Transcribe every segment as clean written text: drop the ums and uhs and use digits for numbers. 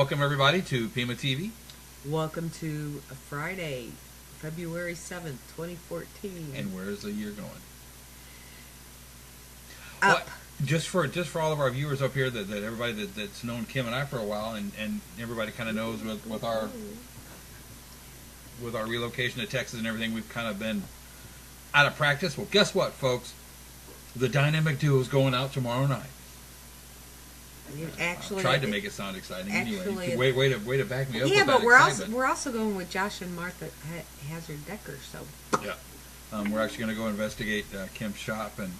welcome everybody to PEMA TV. Welcome to Friday, February 7th, 2014. And where's the year going? Up. Well, just for all of our viewers up here, that everybody that's known Kim and I for a while, and everybody kind of knows with our relocation to Texas and everything, we've kind of been out of practice. Well, guess what, folks? The Dynamic Duo is going out tomorrow night. Actually, I tried to make it sound exciting. Actually, anyway, way to back me up. Yeah, with but that we're also going with Josh and Martha Hazard Decker. So yeah, we're actually going to go investigate Kim's shop, and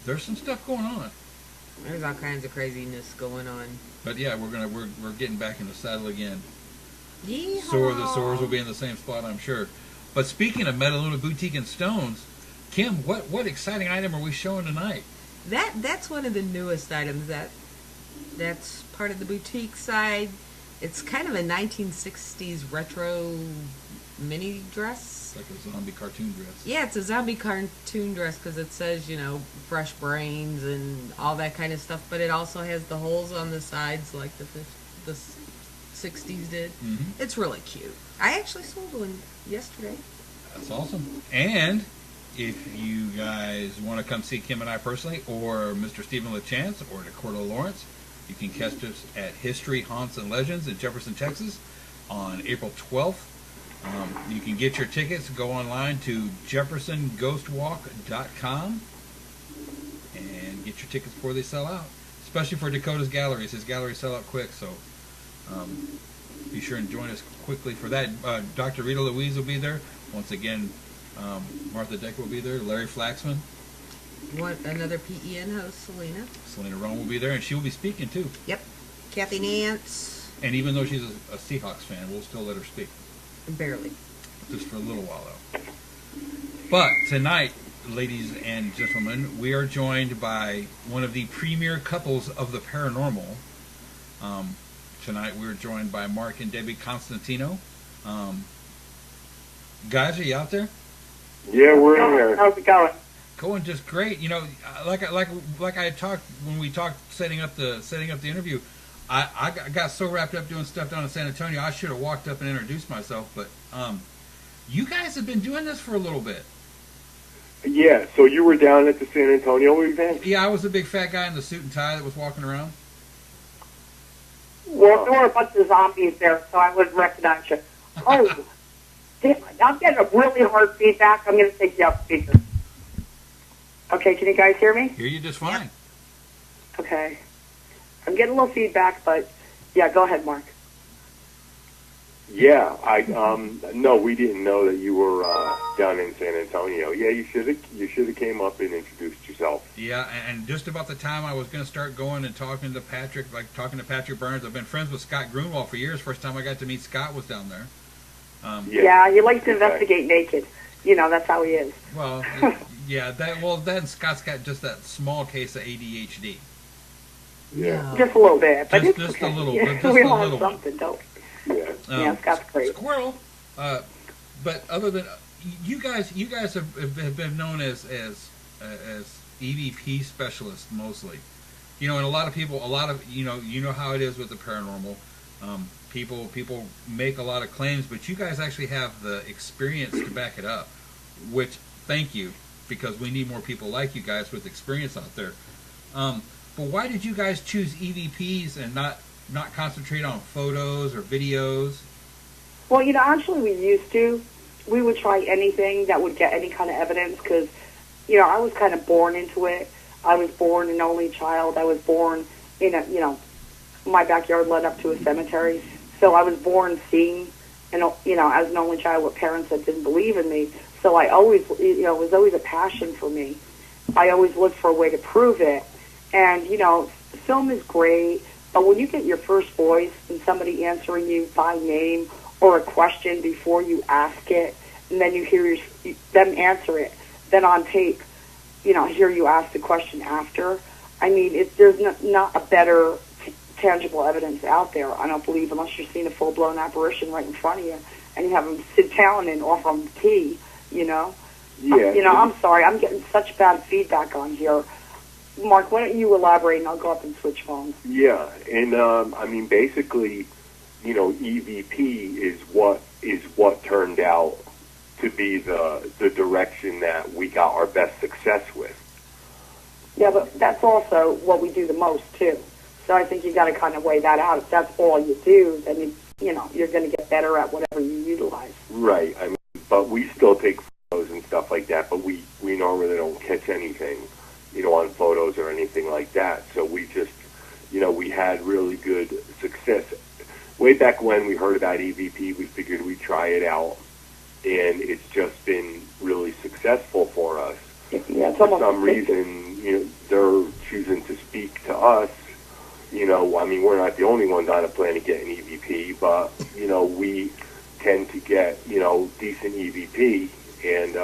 there's some stuff going on. There's all kinds of craziness going on. But yeah, we're getting back in the saddle again. Yeehaw. So the sores will be in the same spot, I'm sure. But speaking of Metaluna Boutique and Stones, Kim, what exciting item are we showing tonight? That's one of the newest items that's part of the boutique side. It's kind of a 1960s retro mini dress. Like a zombie cartoon dress. Yeah, it's a zombie cartoon dress because it says, fresh brains and all that kind of stuff. But it also has the holes on the sides like the 60s did. Mm-hmm. It's really cute. I actually sold one yesterday. That's awesome. And if you guys want to come see Kim and I personally, or Mr. Stephen LaChance, or Decordo Lawrence, you can catch us at History, Haunts, and Legends in Jefferson, Texas on April 12th. You can get your tickets. Go online to jeffersonghostwalk.com and get your tickets before they sell out, especially for Dakota's galleries. His galleries sell out quick, so be sure and join us quickly for that. Dr. Rita Louise will be there. Once again, Martha Decker will be there. Larry Flaxman. Another PEN host, Selena. Selena Rowan will be there, and she will be speaking too. Yep. Kathy Nance. And even though she's a Seahawks fan, we'll still let her speak. Barely. Just for a little while, though. But tonight, ladies and gentlemen, we are joined by one of the premier couples of the paranormal. Tonight, we're joined by Mark and Debby Constantino. Guys, are you out there? Yeah, we're in here. How's it going? Going just great. Like I talked when we talked setting up the interview. I got so wrapped up doing stuff down in San Antonio, I should have walked up and introduced myself. But you guys have been doing this for a little bit. Yeah. So you were down at the San Antonio event? Yeah, I was the big fat guy in the suit and tie that was walking around. Well, there were a bunch of zombies there, so I wouldn't recognize you. Oh, damn, I'm getting a really hard feedback. I'm going to take you off speaker. Okay, can you guys hear me? Hear you just fine. Okay. I'm getting a little feedback, but yeah, go ahead, Mark. Yeah, no, we didn't know that you were down in San Antonio. Yeah, you should have came up and introduced yourself. Yeah, and just about the time I was going to start going and talking to Patrick Burns. I've been friends with Scott Grunwald for years. First time I got to meet Scott was down there. Yeah, he likes to investigate naked. That's how he is. Well, yeah, then Scott's got just that small case of ADHD. Yeah. Just a little bit, but just okay. a little, Yeah, just we a all little have something, don't we? Yeah. Scott's great. Squirrel. But other than you guys have been known as EVP specialists mostly. And a lot of people, you know how it is with the paranormal. People make a lot of claims, but you guys actually have the experience to back it up. Which, thank you, because we need more people like you guys with experience out there. But why did you guys choose EVPs and not concentrate on photos or videos? Well, actually we used to. We would try anything that would get any kind of evidence because, I was kind of born into it. I was born an only child. I was born in my backyard led up to a cemetery. So I was born seeing, as an only child with parents that didn't believe in me. So I always, it was always a passion for me. I always looked for a way to prove it. And, film is great, but when you get your first voice and somebody answering you by name or a question before you ask it, and then you hear them answer it, then on tape, hear you ask the question after. I mean, there's not a better tangible evidence out there, I don't believe, unless you're seeing a full-blown apparition right in front of you and you have them sit down and offer them tea, Yeah. I'm sorry, I'm getting such bad feedback on here. Mark, why don't you elaborate, and I'll go up and switch phones. Yeah, and I mean, basically, you know, EVP is what turned out to be the direction that we got our best success with. Yeah, but that's also what we do the most too. So I think you got to kind of weigh that out. If that's all you do, then you know you're going to get better at whatever you utilize. Right. I mean, but we still take photos and stuff like that. But we normally don't catch anything, you know, on photos or anything like that. So we just, you know, we had really good success. Way back when we heard about EVP, we figured we'd try it out, and it's just been really successful for us. Yeah, for some reason, you know, they're choosing to speak to us. You know, I mean, we're not the only ones on a planet getting EVP, but, you know, we tend to get, you know, decent EVP, and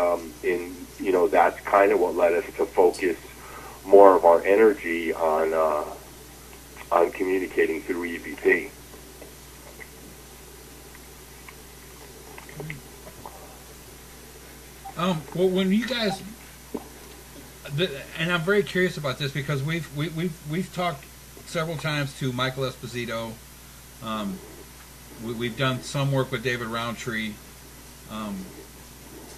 you know, that's kind of what led us to focus more of our energy on communicating through EVP. Well, when you guys, and I'm very curious about this because we've talked several times to Michael Esposito. We've done some work with David Roundtree, and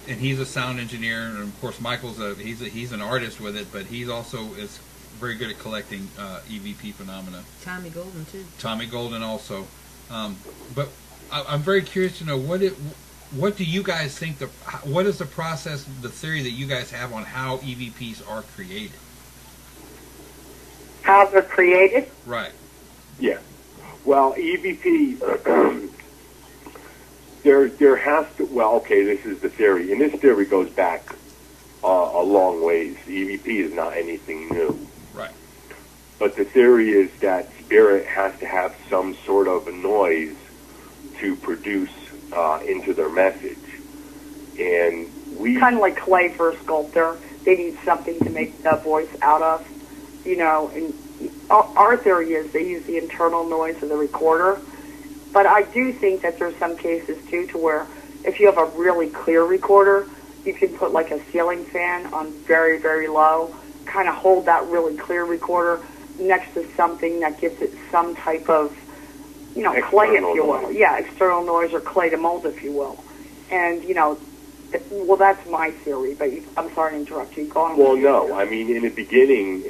he's a sound engineer, and of course Michael's he's an artist with it, but he's also is very good at collecting EVP phenomena. Tommy Golden too. Tommy Golden also, but I'm very curious to know what do you guys think what is the process, the theory that you guys have on how EVPs are created? How they're created? Right. Yeah. Well, EVP, there has to, well, okay, this is the theory, and this theory goes back a long ways. EVP is not anything new. Right. But the theory is that spirit has to have some sort of a noise to produce into their message. And we... Kind of like clay for a sculptor. They need something to make the voice out of, you know, and our theory is they use the internal noise of the recorder. But I do think that there's some cases, too, to where if you have a really clear recorder, you can put like a ceiling fan on very, very low, kind of hold that really clear recorder next to something that gives it some type of, you know, external clay, if you will. noise. Yeah, external noise or clay to mold, if you will. And, you know, well, that's my theory, but I'm sorry to interrupt you. Go on. Well, no, I mean, in the beginning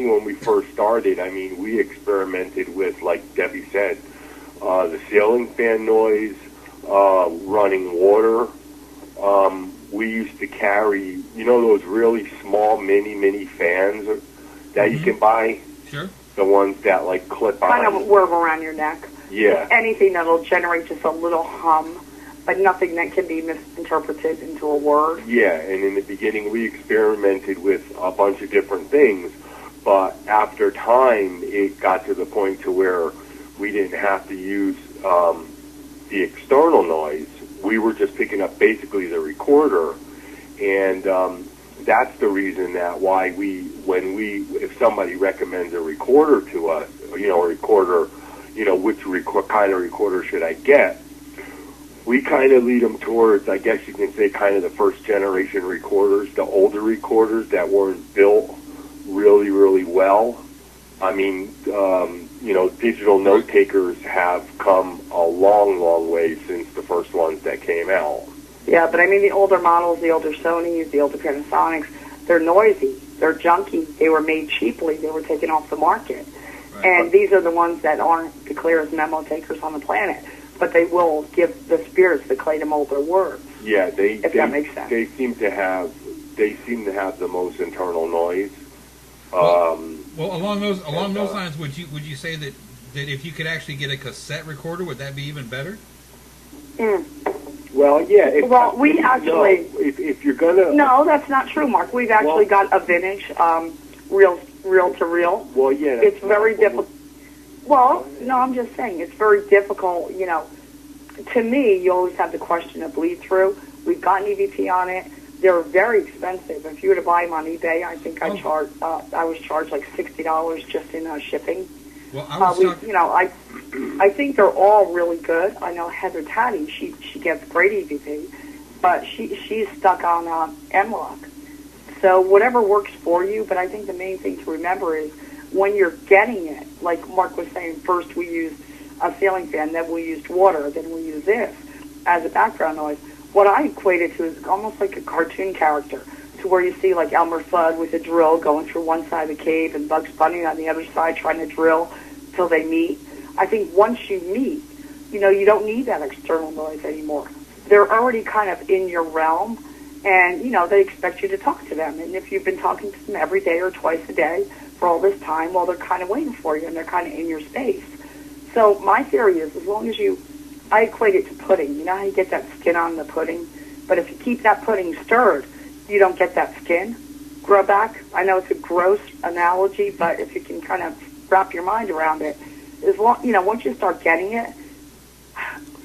when we first started, I mean, we experimented with, like Debbie said, the ceiling fan noise, running water. We used to carry, you know, those really small mini fans that you can buy? Sure. The ones that, like, clip on. Kind of whirl around your neck. Yeah. Anything that'll generate just a little hum, but nothing that can be misinterpreted into a word. Yeah, and in the beginning we experimented with a bunch of different things, but after time it got to the point to where we didn't have to use the external noise. We were just picking up basically the recorder, and that's the reason that why if somebody recommends a recorder to us, you know, a recorder, you know, which kind of recorder should I get? We kind of lead them towards, I guess you can say, kind of the first generation recorders, the older recorders that weren't built really, really well. I mean, you know, digital note takers have come a long, long way since the first ones that came out. Yeah, but I mean the older models, the older Sonys, the older Panasonics, they're noisy, they're junky, they were made cheaply, they were taken off the market. Right. And these are the ones that aren't the clearest memo takers on the planet, but they will give the spirits the clay to mold their words. Yeah, that makes sense. They seem to have the most internal noise. Well, along those lines, would you say that if you could actually get a cassette recorder, would that be even better? Well, yeah. If you're gonna. No, that's not true, Mark. We've actually got a vintage reel to reel. Well, yeah. It's very difficult. Well, no, I'm just saying it's very difficult. You know, to me, you always have the question of bleed through. We've got an EVP on it. They're very expensive. If you were to buy them on eBay, I think I was charged like $60 just in shipping. Well, I think they're all really good. I know Heather Taddy, she gets great EVP, but she's stuck on M-Lock. So whatever works for you, but I think the main thing to remember is when you're getting it, like Mark was saying, first we used a ceiling fan, then we used water, then we used this as a background noise. What I equate it to is almost like a cartoon character, to where you see like Elmer Fudd with a drill going through one side of the cave and Bugs Bunny on the other side trying to drill till they meet. I think once you meet, you know, you don't need that external noise anymore. They're already kind of in your realm, and, you know, they expect you to talk to them. And if you've been talking to them every day or twice a day for all this time, well, they're kind of waiting for you, and they're kind of in your space. So my theory is, as long as I equate it to pudding. You know how you get that skin on the pudding? But if you keep that pudding stirred, you don't get that skin grow back. I know it's a gross analogy, but if you can kind of wrap your mind around it, as long, you know, once you start getting it,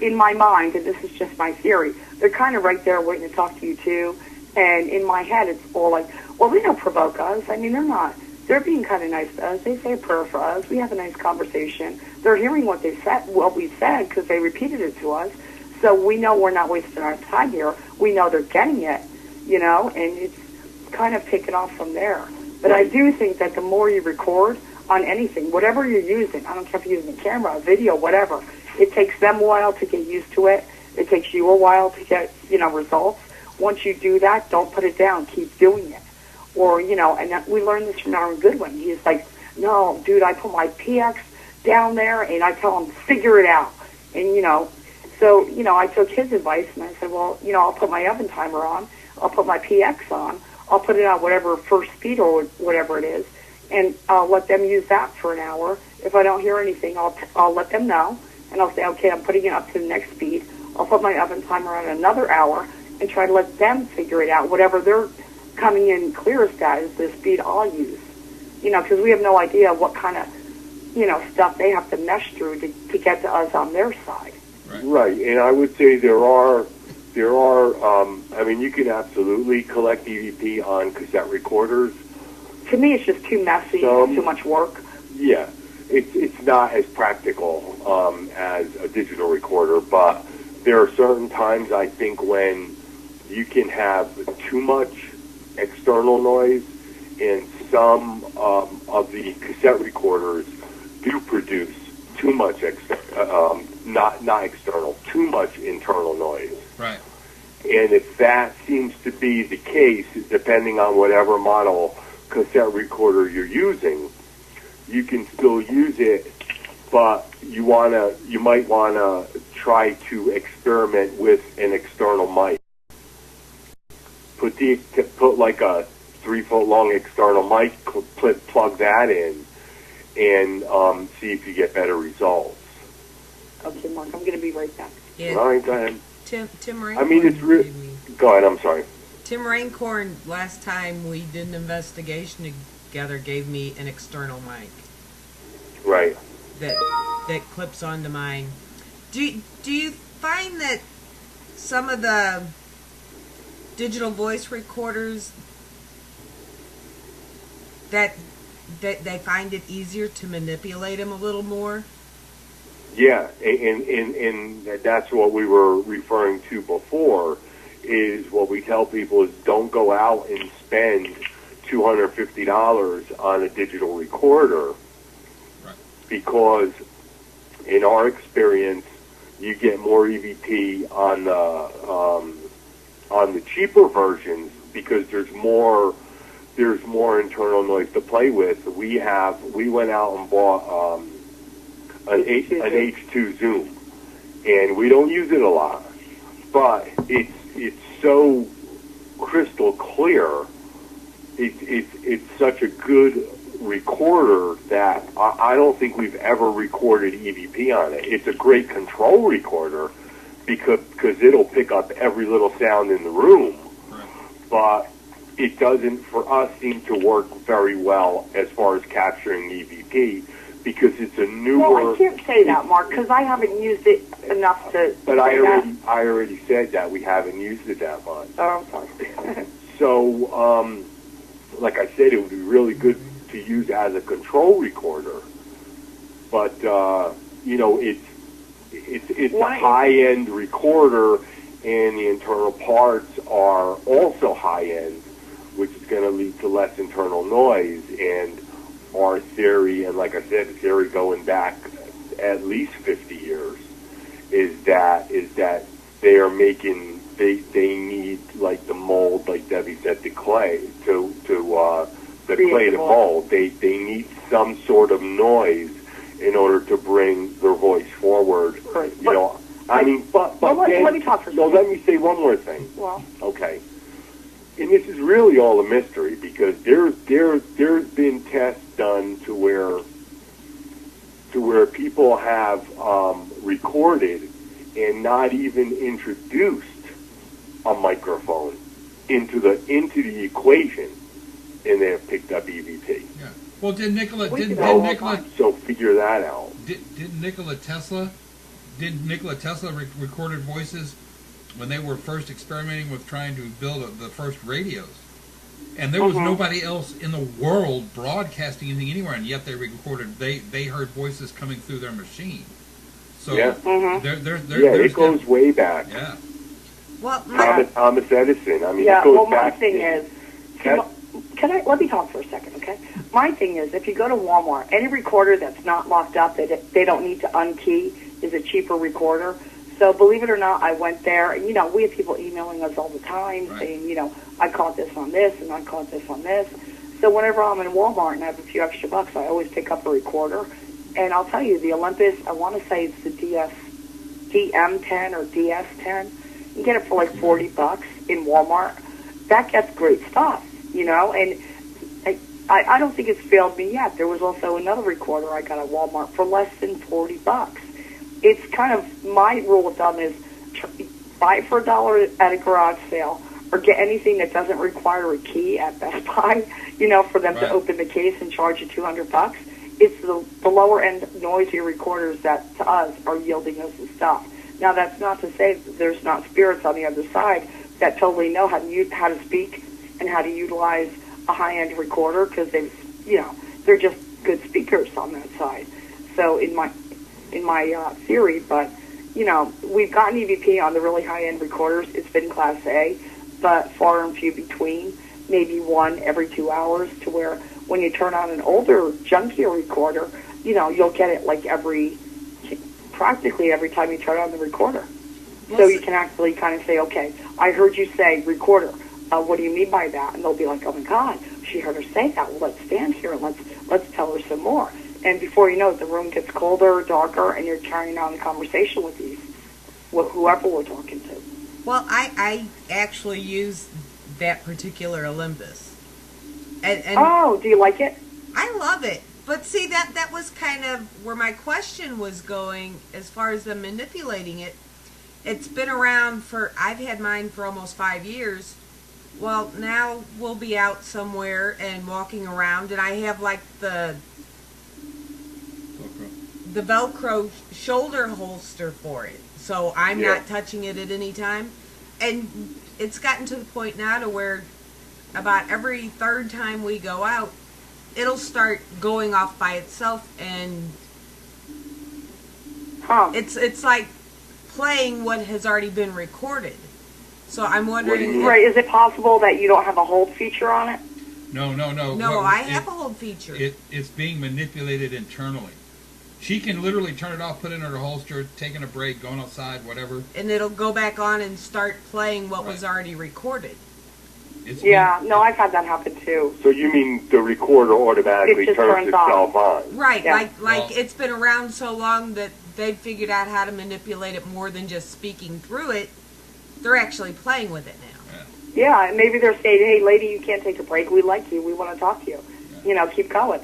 in my mind, and this is just my theory, they're kind of right there waiting to talk to you too. And in my head, it's all like, well, they don't provoke us. I mean, they're not. They're being kind of nice to us. They say a prayer for us. We have a nice conversation. They're hearing what they said, what we said, because they repeated it to us. So we know we're not wasting our time here. We know they're getting it, you know, and it's kind of taken off from there. But I do think that the more you record on anything, whatever you're using, I don't care if you're using a camera, a video, whatever, it takes them a while to get used to it. It takes you a while to get, you know, results. Once you do that, don't put it down. Keep doing it. Or, you know, and we learned this from Aaron Goodwin. He's like, no, dude, I put my PX down there, and I tell him, figure it out. And, you know, so, you know, I took his advice, and I said, well, you know, I'll put my oven timer on. I'll put my PX on. I'll put it on whatever first speed or whatever it is, and I'll let them use that for an hour. If I don't hear anything, I'll let them know, and I'll say, okay, I'm putting it up to the next speed. I'll put my oven timer on another hour and try to let them figure it out. Whatever they're coming in clearest at is the speed I'll use. You know, because we have no idea what kind of, you know, stuff they have to mesh through to get to us on their side. Right, and I would say there are, I mean, you can absolutely collect EVP on cassette recorders. To me, it's just too messy, too much work. Yeah, it's not as practical as a digital recorder, but there are certain times, I think, when you can have too much external noise, and some of the cassette recorders do produce too much not external, too much internal noise. Right. And if that seems to be the case, depending on whatever model cassette recorder you're using, you can still use it, but you might wanna try to experiment with an external mic. Put like a 3-foot long external mic, plug that in, and see if you get better results. Okay, Mark, I'm going to be right back. Yeah. All right, go ahead. Tim Raincorn. I mean, it's really. Go ahead. I'm sorry. Tim Raincorn, last time we did an investigation together, gave me an external mic. Right. That clips onto mine. Do you find that some of the digital voice recorders that they find it easier to manipulate them a little more? Yeah, and that's what we were referring to before, is what we tell people is don't go out and spend $250 on a digital recorder. Right. Because in our experience, you get more EVP on the cheaper versions because there's more internal noise to play with. We went out and bought an H2 Zoom, and we don't use it a lot, but it's so crystal clear. It's such a good recorder that I don't think we've ever recorded EVP on it. It's a great control recorder because it'll pick up every little sound in the room, Right. but it doesn't, for us, seem to work very well as far as capturing EVP because it's a newer. Well, I can't say that, Mark, because I haven't used it enough to. But say I already said that we haven't used it that much. Oh, I'm sorry. So, like I said, it would be really good to use as a control recorder. But you know, it's a high-end recorder, and the internal parts are also high-end. which is going to lead to less internal noise. And our theory, and like I said, the theory going back at least 50 years, is that they are making, they need, like the mold, like Debbie said, the clay to mold. They need some sort of noise in order to bring their voice forward. Right. Let me talk for a second. So let me say one more thing. Well, okay. And this is really all a mystery, because there's been tests done to where people have recorded and not even introduced a microphone into the equation, and they have picked up EVP. Yeah. Well, didn't Nikola so figure that out? Didn't Nikola Tesla recorded voices when they were first experimenting with trying to build the first radios, and there was nobody else in the world broadcasting anything anywhere, and yet they recorded. They heard voices coming through their machine. So it goes way back. Yeah. Well, Thomas Edison. I mean, yeah. it goes Well, my back. thing is, let me talk for a second, okay? My thing is, if you go to Walmart, any recorder that's not locked up, that they don't need to unkey, is a cheaper recorder. So believe it or not, I went there, and, we have people emailing us all the time saying, I caught this on this, and I caught this on this. So whenever I'm in Walmart and I have a few extra bucks, I always pick up a recorder. And I'll tell you, the Olympus, I want to say it's the DM10 or DS10. You get it for like $40 in Walmart. That gets great stuff, and I don't think it's failed me yet. There was also another recorder I got at Walmart for less than $40. It's kind of, my rule of thumb is buy it for $1 at a garage sale, or get anything that doesn't require a key at Best Buy, for them to open the case and charge you $200. It's the lower end noisier recorders that to us are yielding us the stuff. Now, that's not to say that there's not spirits on the other side that totally know how to speak and how to utilize a high-end recorder, because they're just good speakers on that side. So in my theory, but we've gotten EVP on the really high-end recorders. It's been Class A, but far and few between. Maybe one every 2 hours, to where when you turn on an older, junkier recorder, you'll get it like practically every time you turn on the recorder. So you can actually kind of say, okay, I heard you say recorder. What do you mean by that? And they'll be like, oh my God, she heard her say that. Well, let's stand here and let's tell her some more. And before you know it, the room gets colder, darker, and you're carrying on a conversation with whoever we're talking to. Well, I actually use that particular Olympus. And oh, do you like it? I love it. But see, that was kind of where my question was going as far as them manipulating it. It's been around I've had mine for almost 5 years. Well, now we'll be out somewhere and walking around, and I have like the Velcro shoulder holster for it. So I'm not touching it at any time. And it's gotten to the point now to where about every third time we go out, it'll start going off by itself, and it's like playing what has already been recorded. So I'm wondering... Right, is it possible that you don't have a hold feature on it? No. No, I have a hold feature. It's being manipulated internally. She can literally turn it off, put it in her holster, taking a break, going outside, whatever. And it'll go back on and start playing what was already recorded. I've had that happen too. So you mean the recorder automatically turns itself on? Right, it's been around so long that they've figured out how to manipulate it more than just speaking through it. They're actually playing with it now. Yeah, and maybe they're saying, hey, lady, you can't take a break. We like you. We want to talk to you. Keep going.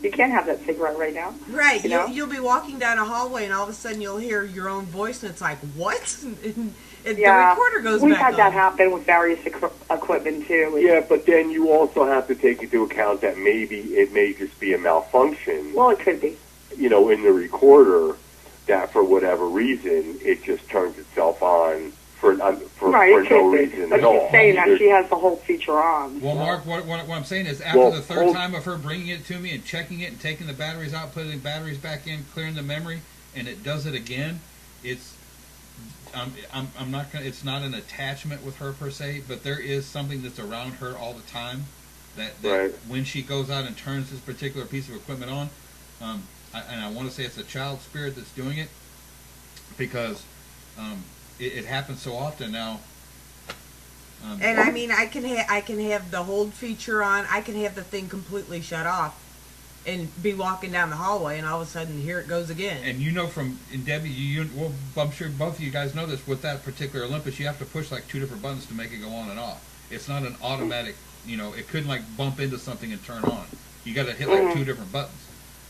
You can't have that cigarette right now. Right. You'll be walking down a hallway, and all of a sudden you'll hear your own voice, and it's like, what? And the recorder goes back on. We've had that happen with various equipment, too. Yeah, but then you also have to take into account that maybe it may just be a malfunction. Well, it could be. In the recorder, that for whatever reason, it just turns itself on for no reason at all. But she's saying that she has the whole feature on. Well, Mark, what I'm saying is after the third time of her bringing it to me and checking it and taking the batteries out, putting the batteries back in, clearing the memory, and it does it again, I'm not gonna. It's not an attachment with her per se, but there is something that's around her all the time. That Right. when she goes out and turns this particular piece of equipment on, and I want to say it's a child spirit that's doing it, because it happens so often now. And I mean, I can have the hold feature on. I can have the thing completely shut off, and be walking down the hallway, and all of a sudden, here it goes again. And you know and Debbie, well, I'm sure both of you guys know this. With that particular Olympus, you have to push like 2 different buttons to make it go on and off. It's not an automatic. It couldn't like bump into something and turn on. You got to hit like 2 different buttons.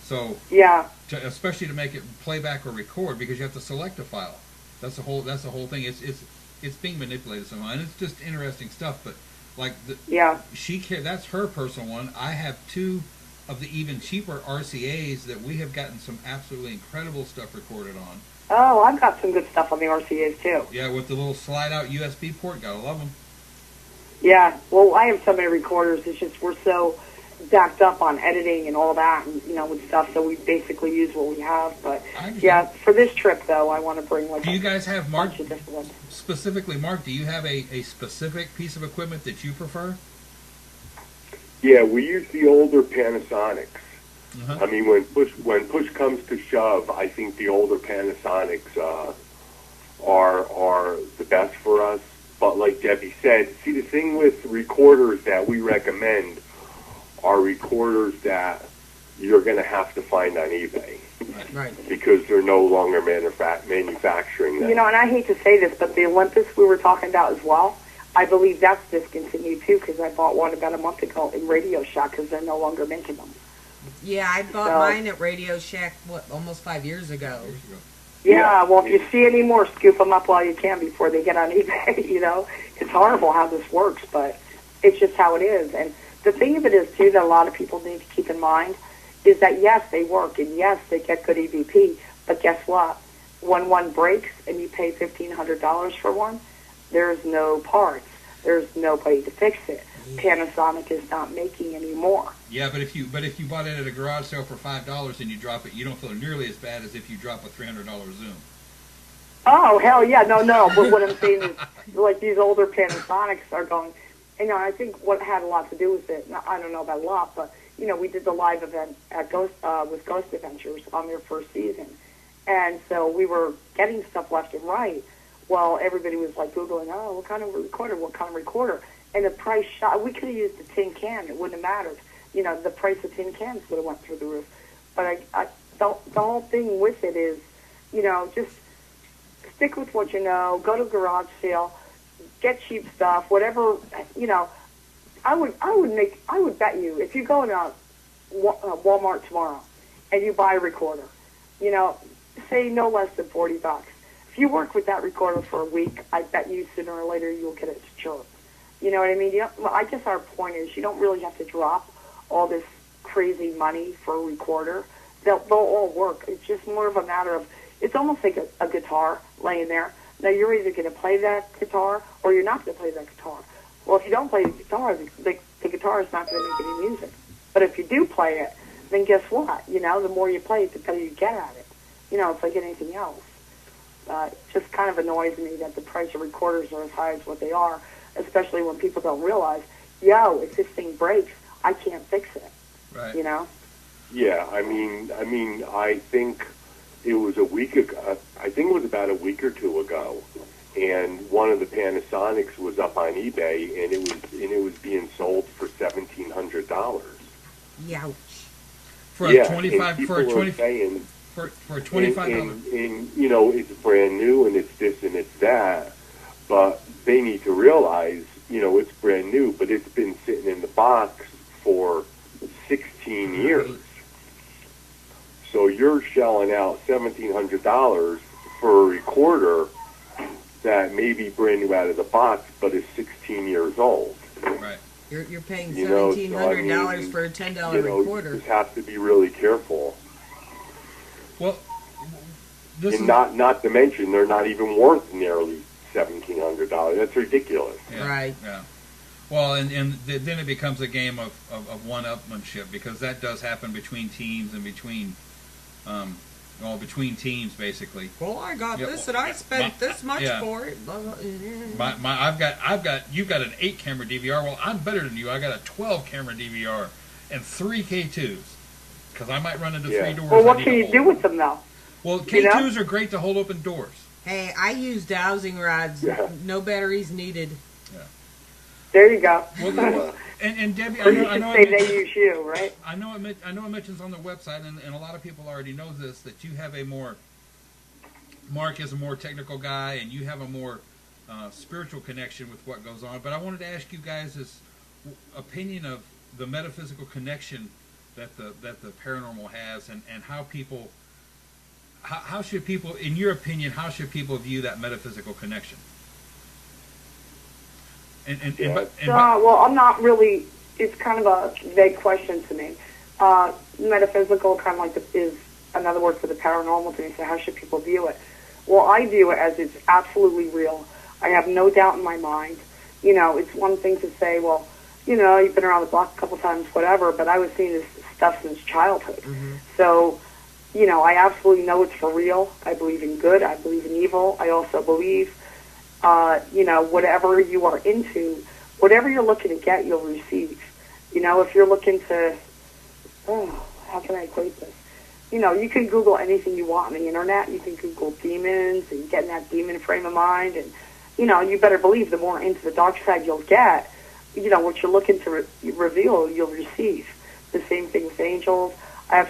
So Yeah. especially to make it playback or record, because you have to select a file. That's the whole thing. It's being manipulated somehow, and it's just interesting stuff. But like that's her personal one. I have 2 of the even cheaper RCAs that we have gotten some absolutely incredible stuff recorded on. Oh, I've got some good stuff on the RCAs too. Yeah, with the little slide out USB port, gotta love them. Yeah, well, I have so many recorders. It's just we're so backed up on editing and all that, and with stuff. So we basically use what we have. But yeah, for this trip though, I want to bring like. Do you guys have Mark? Bunch of different ones. Specifically, Mark, do you have a specific piece of equipment that you prefer? Yeah, we use the older Panasonics. Uh-huh. I mean, when push comes to shove, I think the older Panasonics are the best for us. But like Debbie said, see, the thing with recorders that we recommend are recorders that you're going to have to find on eBay. Right. Because they're no longer manufacturing them. And I hate to say this, but the Olympus we were talking about as well, I believe that's discontinued too, because I bought one about a month ago in Radio Shack because they're no longer making them. Yeah, I bought mine at Radio Shack, almost 5 years ago. Yeah, well, if you see any more, scoop them up while you can before they get on eBay. It's horrible how this works, but it's just how it is. And the thing of it is, too, that a lot of people need to keep in mind is that, yes, they work, and yes, they get good EVP, but guess what? When one breaks and you pay $1,500 for one, there's no parts. There's nobody to fix it. Panasonic is not making any more. Yeah, but if you bought it at a garage sale for $5 and you drop it, you don't feel nearly as bad as if you drop a $300 Zoom. Oh, hell yeah, no. But what I'm saying is, like, these older Panasonics are going, I think what had a lot to do with it, I don't know about a lot, but, we did the live event at with Ghost Adventures on their first season. And so we were getting stuff left and right. Well, everybody was like Googling, what kind of recorder? And the price shot. We could have used a tin can. It wouldn't have mattered. The price of tin cans would have went through the roof. But the whole thing with it is, just stick with what you know. Go to a garage sale, get cheap stuff, whatever. I would bet you if you go in Walmart tomorrow and you buy a recorder, say no less than $40. If you work with that recorder for a week, I bet you sooner or later you'll get it to chirp. You know what I mean? I guess our point is you don't really have to drop all this crazy money for a recorder. They'll all work. It's just more of a matter of, it's almost like a guitar laying there. Now, you're either going to play that guitar or you're not going to play that guitar. Well, if you don't play the guitar, the guitar is not going to make any music. But if you do play it, then guess what? The more you play it, the better you get at it. It's like anything else. It just kind of annoys me that the price of recorders are as high as what they are, especially when people don't realize, if this thing breaks, I can't fix it. Right. Yeah, I mean, I think it was a week ago. I think it was about a week or two ago, and one of the Panasonics was up on eBay, and it was being sold for $1,700. Youch. For a 25 for a $25. And it's brand new and it's this and it's that, but they need to realize it's brand new, but it's been sitting in the box for 16 years. So you're shelling out $1,700 for a recorder that may be brand new out of the box, but is 16 years old. Right. You're paying $1,700 for a $10 recorder. You just have to be really careful. Well, and not to mention they're not even worth nearly $1,700. That's ridiculous. Yeah, right. Yeah. Well, and then it becomes a game of one-upmanship, because that does happen between teams and between well, between teams, basically. Well, I got Yeah, this, well, and I spent this much yeah. for it. You've got an 8-camera DVR. Well, I'm better than you. I got a 12-camera DVR and 3 K2s because I might run into 3 doors. Well, I what need can to you hold. do with them, though? Well, You know? K2s are great to hold open doors. Hey, I use dowsing rods. Yeah. No batteries needed. There you go. Well, and Debbie, Or you I should know say they use you, right? I know it mentions on the website, and a lot of people already know this, that you have Mark is a more technical guy, and you have a more spiritual connection with what goes on. But I wanted to ask you guys' opinion of the metaphysical connection that the paranormal has, and how people, how should people, in your opinion, how should people view that metaphysical connection? Well, I'm not really. It's kind of a vague question to me. Metaphysical, kind of like is another word for the paranormal to me. So how should people view it? Well, I view it as it's absolutely real. I have no doubt in my mind. You know, it's one thing to say, well, you know, you've been around the block a couple times, whatever. But I was seeing this stuff since childhood. Mm-hmm. So, you know, I absolutely know it's for real. I believe in good. I believe in evil. I also believe. You know, whatever you are into, whatever you're looking to get, you'll receive. You know, if you're looking to, how can I equate this? You know, you can Google anything you want on the internet. You can Google demons and get in that demon frame of mind. And, you know, you better believe the more into the dark side you'll get, you know, what you're looking to reveal, you'll receive. The same thing with angels. I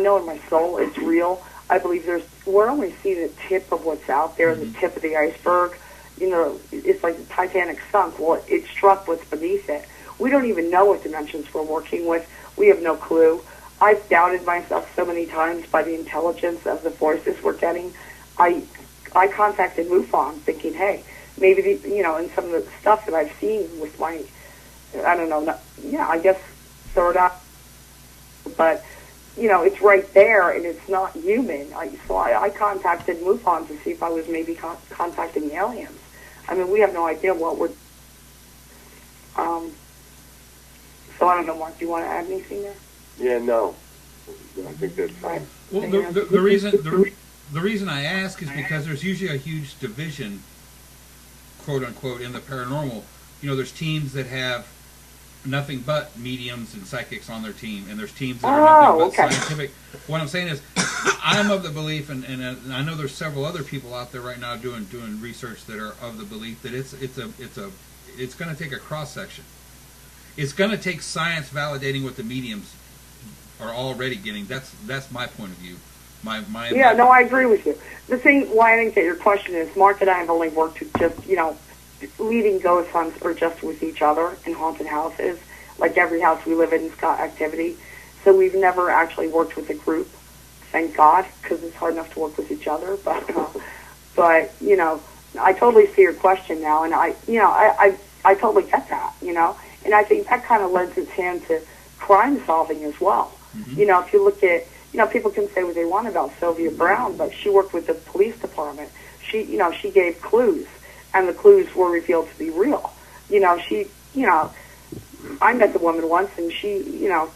know in my soul it's real. I believe we're only seeing the tip of what's out there, the tip of the iceberg. You know, it's like the Titanic sunk. Well, it struck what's beneath it. We don't even know what dimensions we're working with. We have no clue. I've doubted myself so many times by the intelligence of the voices we're getting. I contacted MUFON thinking, hey, maybe, you know, and some of the stuff that I've seen with my, I don't know, I guess third eye, but you know, it's right there, and it's not human. So I contacted MUFON to see if I was maybe contacting aliens. I mean, we have no idea what we're... so I don't know, Mark, do you want to add anything there? Yeah, no. I think that's fine. Well, the reason I ask is because there's usually a huge division, quote unquote, in the paranormal. You know, there's teams that have nothing but mediums and psychics on their team, and there's teams that are nothing but scientific. What I'm saying is, I'm of the belief, and I know there's several other people out there right now doing research that are of the belief that it's going to take a cross section. It's going to take science validating what the mediums are already getting. That's my point of view. I agree with you. The thing why I didn't get your question is Mark and I have only worked with just, you know, leading ghost hunts or just with each other in haunted houses. Like every house we live in has got activity. So we've never actually worked with a group, thank God, because it's hard enough to work with each other. But you know, I totally see your question now, and I totally get that, you know. And I think that kind of lends its hand to crime solving as well. Mm-hmm. You know, if you look at, you know, people can say what they want about Sylvia Brown, but she worked with the police department. She gave clues, and the clues were revealed to be real. You know, I met the woman once, and she, you know,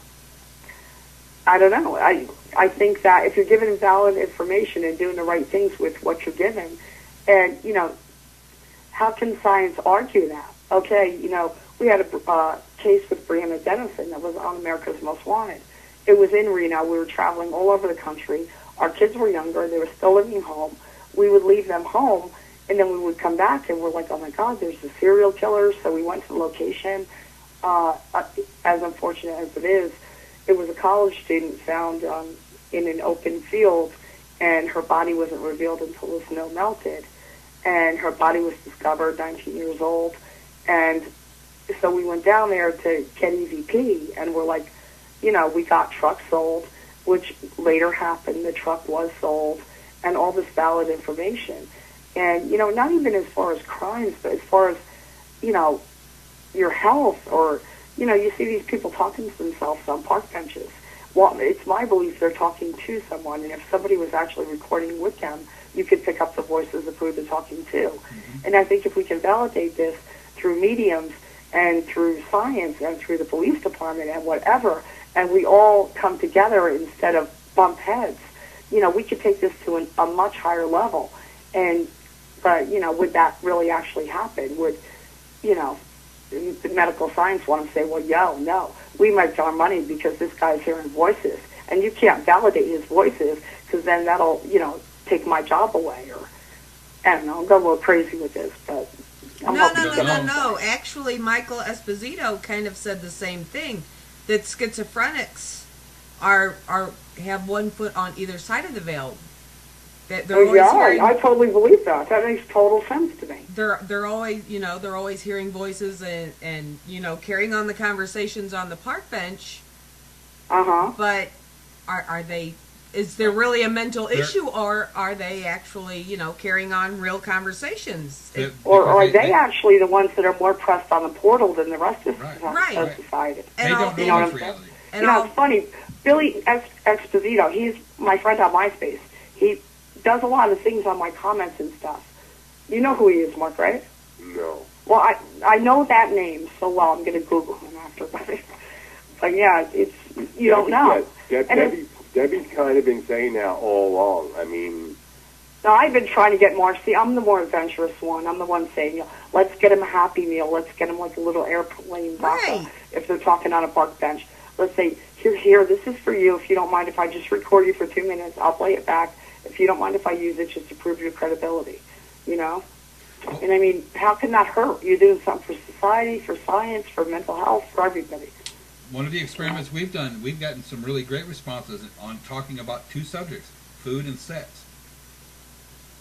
I don't know. I think that if you're given valid information and doing the right things with what you're given, and, you know, how can science argue that? Okay, you know, we had a case with Brianna Dennison that was on America's Most Wanted. It was in Reno. We were traveling all over the country. Our kids were younger. They were still living home. We would leave them home, and then we would come back, and we're like, oh, my God, there's the serial killer. So we went to the location. As unfortunate as it is, it was a college student found in an open field, and her body wasn't revealed until the snow melted. And her body was discovered, 19 years old. And so we went down there to get EVP, and we're like, you know, we got truck sold, which later happened. The truck was sold, and all this valid information. And, you know, not even as far as crimes, but as far as, you know, your health, or, you know, you see these people talking to themselves on park benches. Well, it's my belief they're talking to someone, and if somebody was actually recording with them, you could pick up the voices of who they're talking to. Mm-hmm. And I think if we can validate this through mediums and through science and through the police department and whatever, and we all come together instead of bump heads, we could take this to a much higher level. But would that really actually happen? Would, the medical science want to say, well, no, we make our money because this guy's hearing voices, and you can't validate his voices because then that'll, take my job away, or I don't know. I'm going a little crazy with this, but No. Actually, Michael Esposito kind of said the same thing, that schizophrenics have one foot on either side of the veil. That they're I totally believe that. That makes total sense to me. They're always hearing voices and carrying on the conversations on the park bench. But are they? Is there really a mental issue, or are they actually, carrying on real conversations? Or are they actually the ones that are more pressed on the portal than the rest of society? And they don't know what's reality. It's funny. Billy Exposito, he's my friend on MySpace. He does a lot of things on my comments and stuff. You know who he is, Mark, right? No. Well, I know that name so well. I'm going to Google him after. But yeah, it's you don't know. Yeah, Debbie's kind of been saying that all along. I mean, no, I've been trying to get more. See, I'm the more adventurous one. I'm the one saying, let's get him a Happy Meal. Let's get him like a little airplane baka if they're talking on a park bench. Let's say, here, this is for you. If you don't mind if I just record you for 2 minutes, I'll play it back. If you don't mind if I use it just to prove your credibility, And I mean, how can that hurt? You're doing something for society, for science, for mental health, for everybody. One of the experiments we've done, we've gotten some really great responses on talking about two subjects, food and sex.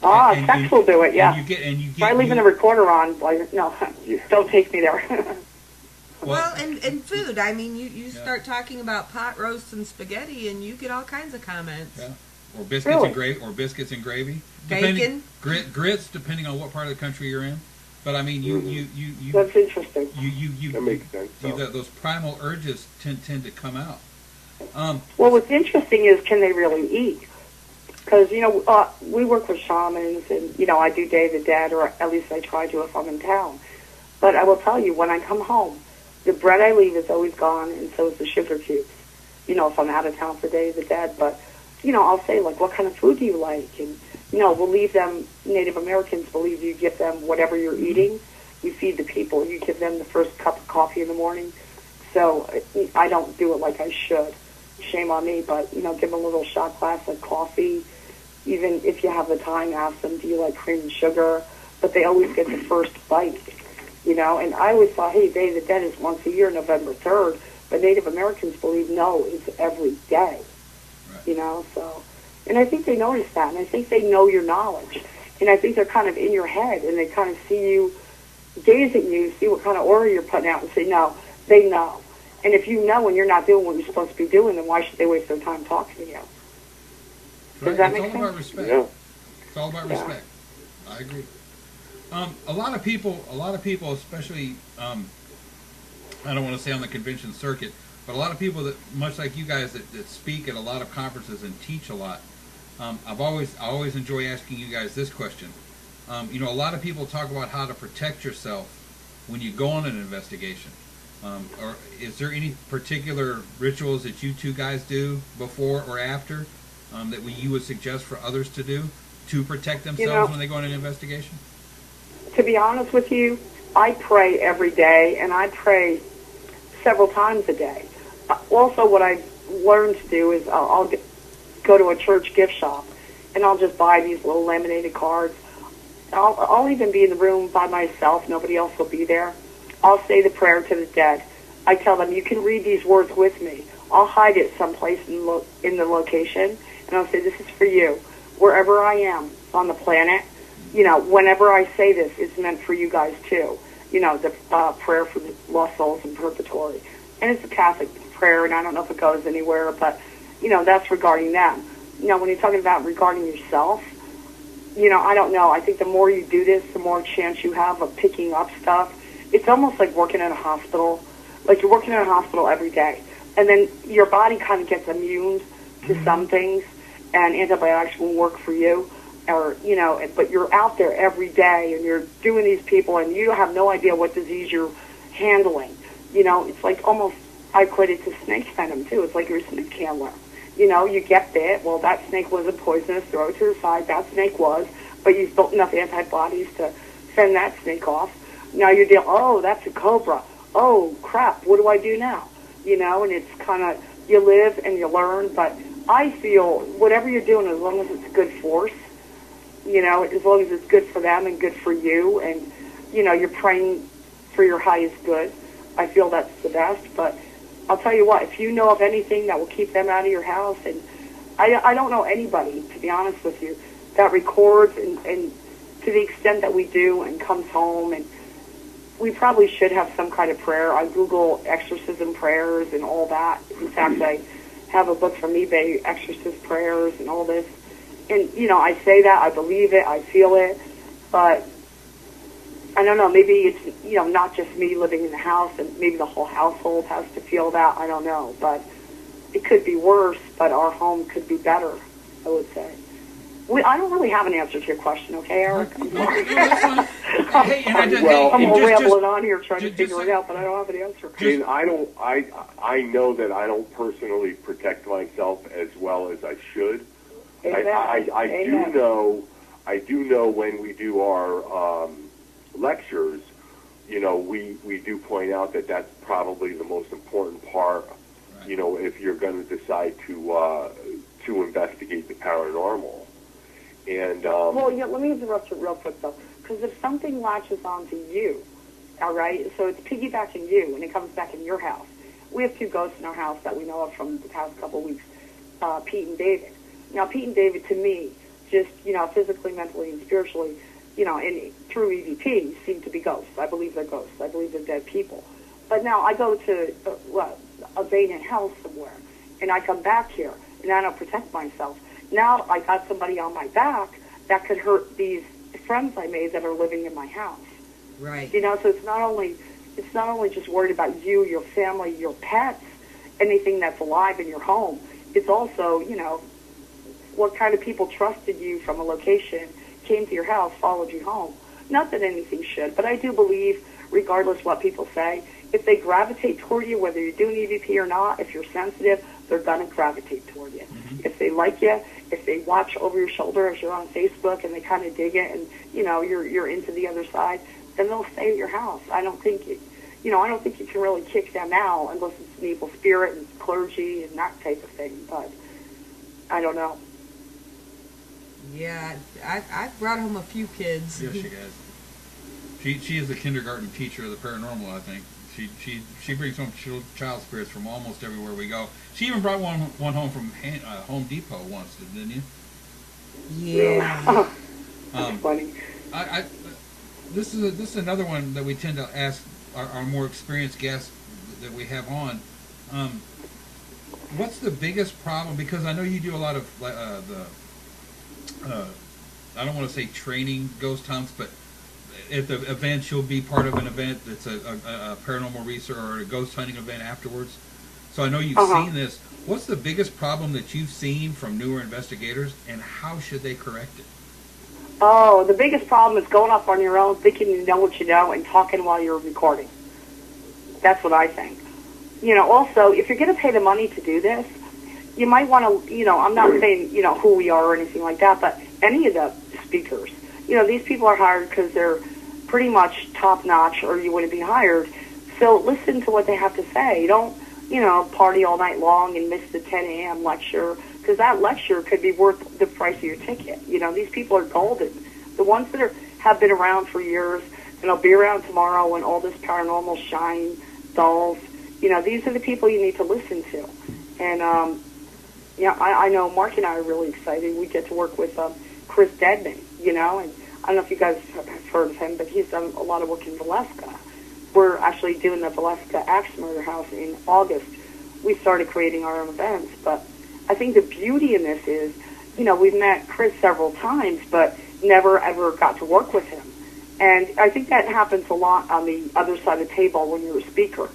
Sex will do it, yeah. And you get by leaving the recorder on, don't take me there. Well, and food. I mean, you start talking about pot roast and spaghetti, and you get all kinds of comments. Yeah. Or biscuits and gravy. Or biscuits and gravy. Bacon. Grits, depending on what part of the country you're in. But I mean, you That's interesting. That makes sense. Those primal urges tend to come out. Well, what's interesting is, can they really eat? Because we work with shamans, and I do Day of the Dead, or at least I try to if I'm in town. But I will tell you, when I come home, the bread I leave is always gone, and so is the sugar cubes. If I'm out of town for Day of the Dead, but I'll say, like, what kind of food do you like? And we'll leave them. Native Americans believe you give them whatever you're eating. You feed the people. You give them the first cup of coffee in the morning. So I don't do it like I should. Shame on me, but give them a little shot glass of coffee. Even if you have the time, ask them, do you like cream and sugar? But they always get the first bite. And I always thought, hey, Day of the Dead is once a year, November 3rd. But Native Americans believe, no, it's every day. Right. So, and I think they notice that, and I think they know your knowledge, and I think they're kind of in your head, and they kind of see you, gaze at you, see what kind of aura you're putting out, and say, no, they know. And if you know and you're not doing what you're supposed to be doing, then why should they waste their time talking to you? Does that make sense? It's all about respect. Yeah. It's all about respect. I agree. A lot of people, especially, I don't want to say on the convention circuit, but a lot of people that, much like you guys, that speak at a lot of conferences and teach a lot, I always enjoy asking you guys this question. A lot of people talk about how to protect yourself when you go on an investigation. Or is there any particular rituals that you two guys do before or after that you would suggest for others to do to protect themselves when they go on an investigation? To be honest with you, I pray every day, and I pray several times a day. Also, what I've learned to do is I'll go to a church gift shop, and I'll just buy these little laminated cards. I'll even be in the room by myself. Nobody else will be there. I'll say the prayer to the dead. I tell them, you can read these words with me. I'll hide it someplace in the location, and I'll say, this is for you. Wherever I am on the planet, whenever I say this, it's meant for you guys too. The prayer for the lost souls in purgatory. And it's a Catholic prayer, and I don't know if it goes anywhere, but, that's regarding them. When you're talking about regarding yourself, I don't know. I think the more you do this, the more chance you have of picking up stuff. It's almost like working in a hospital. Like you're working in a hospital every day. And then your body kind of gets immune to some things, and antibiotics won't work for you. Or, but you're out there every day, and you're doing these people, and you have no idea what disease you're handling. It's like almost, I equate it to snake venom, too. It's like you're a snake handler. You get bit. Well, that snake wasn't poisonous. Throw it to the side. That snake was. But you've built enough antibodies to fend that snake off. Now you're dealing, oh, that's a cobra. Oh, crap, what do I do now? And it's kind of, you live and you learn. But I feel whatever you're doing, as long as it's good force, as long as it's good for them and good for you, and, you're praying for your highest good, I feel that's the best. But I'll tell you what, if you know of anything that will keep them out of your house, and I don't know anybody, to be honest with you, that records and to the extent that we do and comes home, and we probably should have some kind of prayer. I Google exorcism prayers and all that. In fact, I have a book from eBay, exorcist prayers and all this. And, I say that, I believe it, I feel it, but I don't know, maybe it's, not just me living in the house, and maybe the whole household has to feel that, I don't know. But it could be worse, but our home could be better, I would say. I don't really have an answer to your question, okay, Eric? I'm rambling on here trying to figure it out, but I don't have an answer. I know that I don't personally protect myself as well as I should. I do know when we do our lectures, we do point out that that's probably the most important part, if you're going to decide to investigate the paranormal. And let me interrupt you real quick, though, because if something latches onto you, all right, so it's piggybacking you, and it comes back in your house. We have 2 ghosts in our house that we know of from the past couple of weeks, Pete and David. Now, Pete and David, to me, just, physically, mentally, and spiritually, and through EVP, seem to be ghosts. I believe they're ghosts. I believe they're dead people. But now I go to a vein in hell somewhere, and I come back here, and I don't protect myself. Now I got somebody on my back that could hurt these friends I made that are living in my house. Right. So it's not only just worried about you, your family, your pets, anything that's alive in your home. It's also, what kind of people trusted you from a location, came to your house, followed you home. Not that anything should, but I do believe, regardless what people say, if they gravitate toward you, whether you're doing EVP or not, if you're sensitive, they're going to gravitate toward you. Mm-hmm. If they like you, if they watch over your shoulder as you're on Facebook and they kind of dig it, and you're into the other side, then they'll stay at your house. I don't think you can really kick them out unless it's an evil spirit and clergy and that type of thing. But I don't know. Yeah, I brought home a few kids. Yes, she has. She is the kindergarten teacher of the paranormal, I think. She brings home child spirits from almost everywhere we go. She even brought one home from Home Depot once, didn't you? Yeah. That's funny. This is another one that we tend to ask our more experienced guests that we have on. What's the biggest problem? Because I know you do a lot of I don't want to say training ghost hunts, but at the events you'll be part of an event that's a paranormal research or a ghost hunting event afterwards. So I know you've seen this. What's the biggest problem that you've seen from newer investigators, and how should they correct it? Oh, the biggest problem is going off on your own, thinking you know what you know, and talking while you're recording. That's what I think. Also, if you're going to pay the money to do this, you might want to, I'm not saying, who we are or anything like that, but any of the speakers. These people are hired because they're pretty much top-notch, or you wouldn't be hired. So listen to what they have to say. Don't, party all night long and miss the 10 a.m. lecture, because that lecture could be worth the price of your ticket. These people are golden. The ones that have been around for years, and will be around tomorrow when all this paranormal shine dulls, these are the people you need to listen to. And, I know Mark and I are really excited. We get to work with Chris Dedman, and I don't know if you guys have heard of him, but he's done a lot of work in Valeska. We're actually doing the Valeska Axe Murder House in August. We started creating our own events, but I think the beauty in this is, we've met Chris several times, but never ever got to work with him. And I think that happens a lot on the other side of the table when you're a speaker.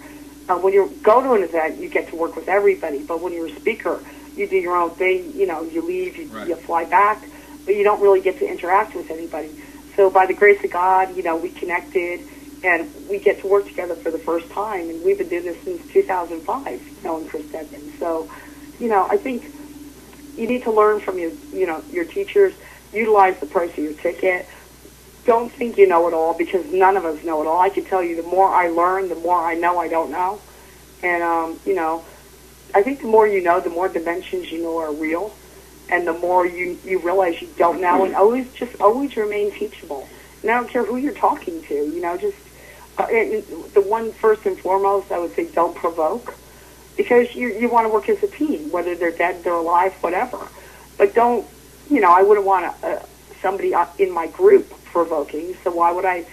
When you go to an event, you get to work with everybody, but when you're a speaker, you do your own thing, you leave, you fly back, but you don't really get to interact with anybody. So by the grace of God, we connected, and we get to work together for the first time, and we've been doing this since 2005, knowing Chris Dedman. So, I think you need to learn from your teachers. Utilize the price of your ticket. Don't think you know it all, because none of us know it all. I can tell you, the more I learn, the more I know I don't know. And, I think the more you know, the more dimensions you know are real, and the more you realize you don't know, and always remain teachable. And I don't care who you're talking to, just the one first and foremost, I would say, don't provoke, because you want to work as a team, whether they're dead, they're alive, whatever. But don't, I wouldn't want somebody in my group provoking, so why would I,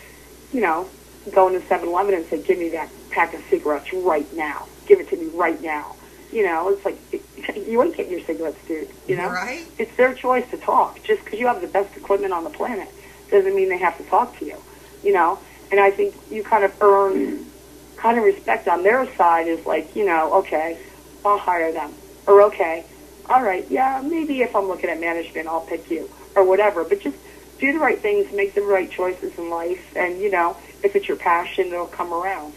go into 7-Eleven and say, give me that pack of cigarettes right now. Give it to me right now. It's like, you ain't getting your cigarettes, dude, Right? It's their choice to talk. Just because you have the best equipment on the planet doesn't mean they have to talk to you, And I think you kind of earn kind of respect on their side is like, okay, I'll hire them. Or, okay, all right, yeah, maybe if I'm looking at management, I'll pick you. Or whatever. But just do the right things, make the right choices in life. And, if it's your passion, it'll come around.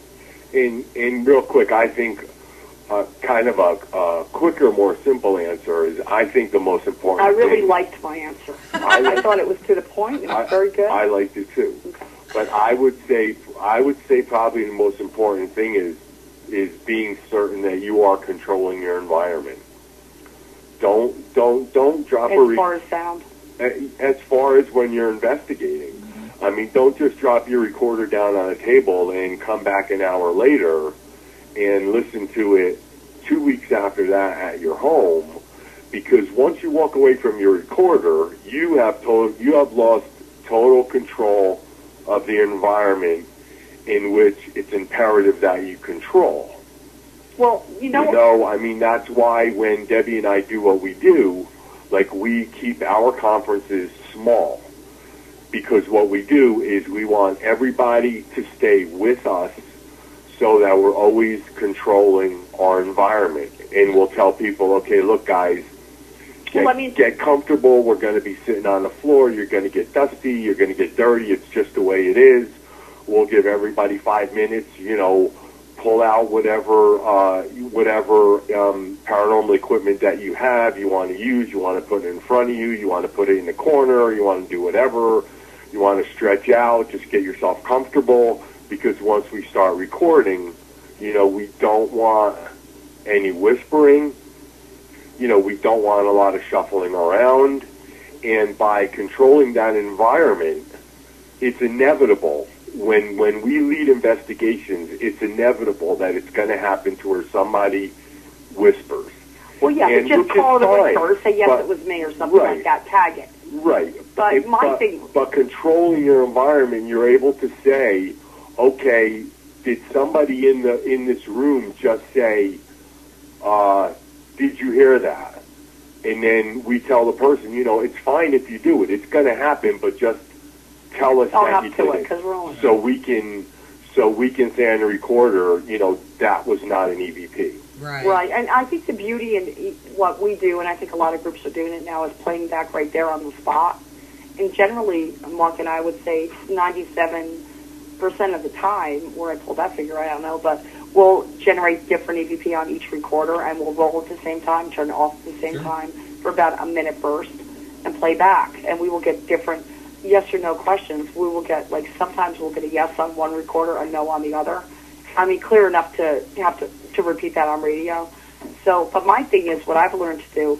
And real quick, I think kind of a quicker, more simple answer is, I think the most important I really thing, liked my answer. I thought it was to the point. It was very good. I liked it too. Okay. But I would say probably the most important thing is being certain that you are controlling your environment. Don't drop As far as sound. As far as when you're investigating. I mean, don't just drop your recorder down on a table and come back an hour later and listen to it 2 weeks after that at your home, because once you walk away from your recorder, you have lost total control of the environment in which it's imperative that you control. Well, I mean, that's why when Debbie and I do what we do, like, we keep our conferences small, because what we do is we want everybody to stay with us so that we're always controlling our environment. And we'll tell people, okay, look, guys, get comfortable. We're going to be sitting on the floor. You're going to get dusty. You're going to get dirty. It's just the way it is. We'll give everybody 5 minutes, pull out whatever paranormal equipment that you have, you want to use, you want to put it in front of you, you want to put it in the corner, you want to do whatever, you want to stretch out, just get yourself comfortable, because once we start recording, we don't want any whispering, we don't want a lot of shuffling around, and by controlling that environment, it's inevitable. When we lead investigations, it's inevitable that it's going to happen to where somebody whispers. Well, yeah, and just call it a whisper, say, yes, it was me, or something like that, tag it. Right. But controlling your environment, you're able to say, okay, did somebody in this room just say, did you hear that? And then we tell the person, it's fine if you do it. It's going to happen, but just tell us that you did it, so we can say on the recorder, that was not an EVP. Right. And I think the beauty in what we do, and I think a lot of groups are doing it now, is playing back right there on the spot. And generally, Mark and I would say 97% of the time, where I pulled that figure, I don't know, but we'll generate different EVP on each recorder, and we'll roll at the same time, turn it off at the same time for about a minute burst, and play back. And we will get different yes or no questions. We will get, sometimes we'll get a yes on one recorder, a no on the other. I mean, clear enough to have to repeat that on radio. So, but my thing is, what I've learned to do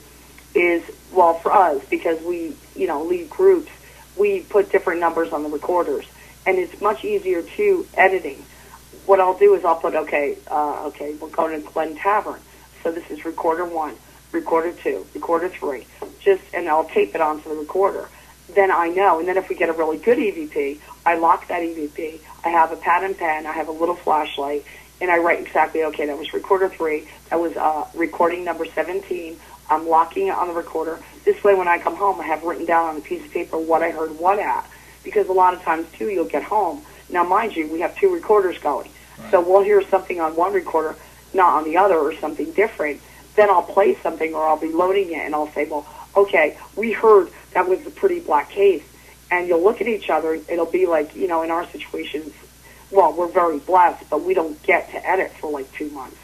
is, well, for us, because we, lead groups, we put different numbers on the recorders, and it's much easier to editing. What I'll do is I'll put, we're going to Glen Tavern. So this is recorder 1, recorder 2, recorder 3, and I'll tape it onto the recorder. Then I know, and then if we get a really good EVP, I lock that EVP, I have a pad and pen, I have a little flashlight, and I write exactly, that was recorder 3, that was recording number 17, I'm locking it on the recorder. This way when I come home, I have written down on a piece of paper what I heard what at, because a lot of times, too, you'll get home. Now, mind you, we have 2 recorders going, so we'll hear something on one recorder, not on the other, or something different. Then I'll play something, or I'll be loading it, and I'll say, well, okay, we heard that was a pretty black case. And you'll look at each other, it'll be like, in our situations, well, we're very blessed, but we don't get to edit for 2 months.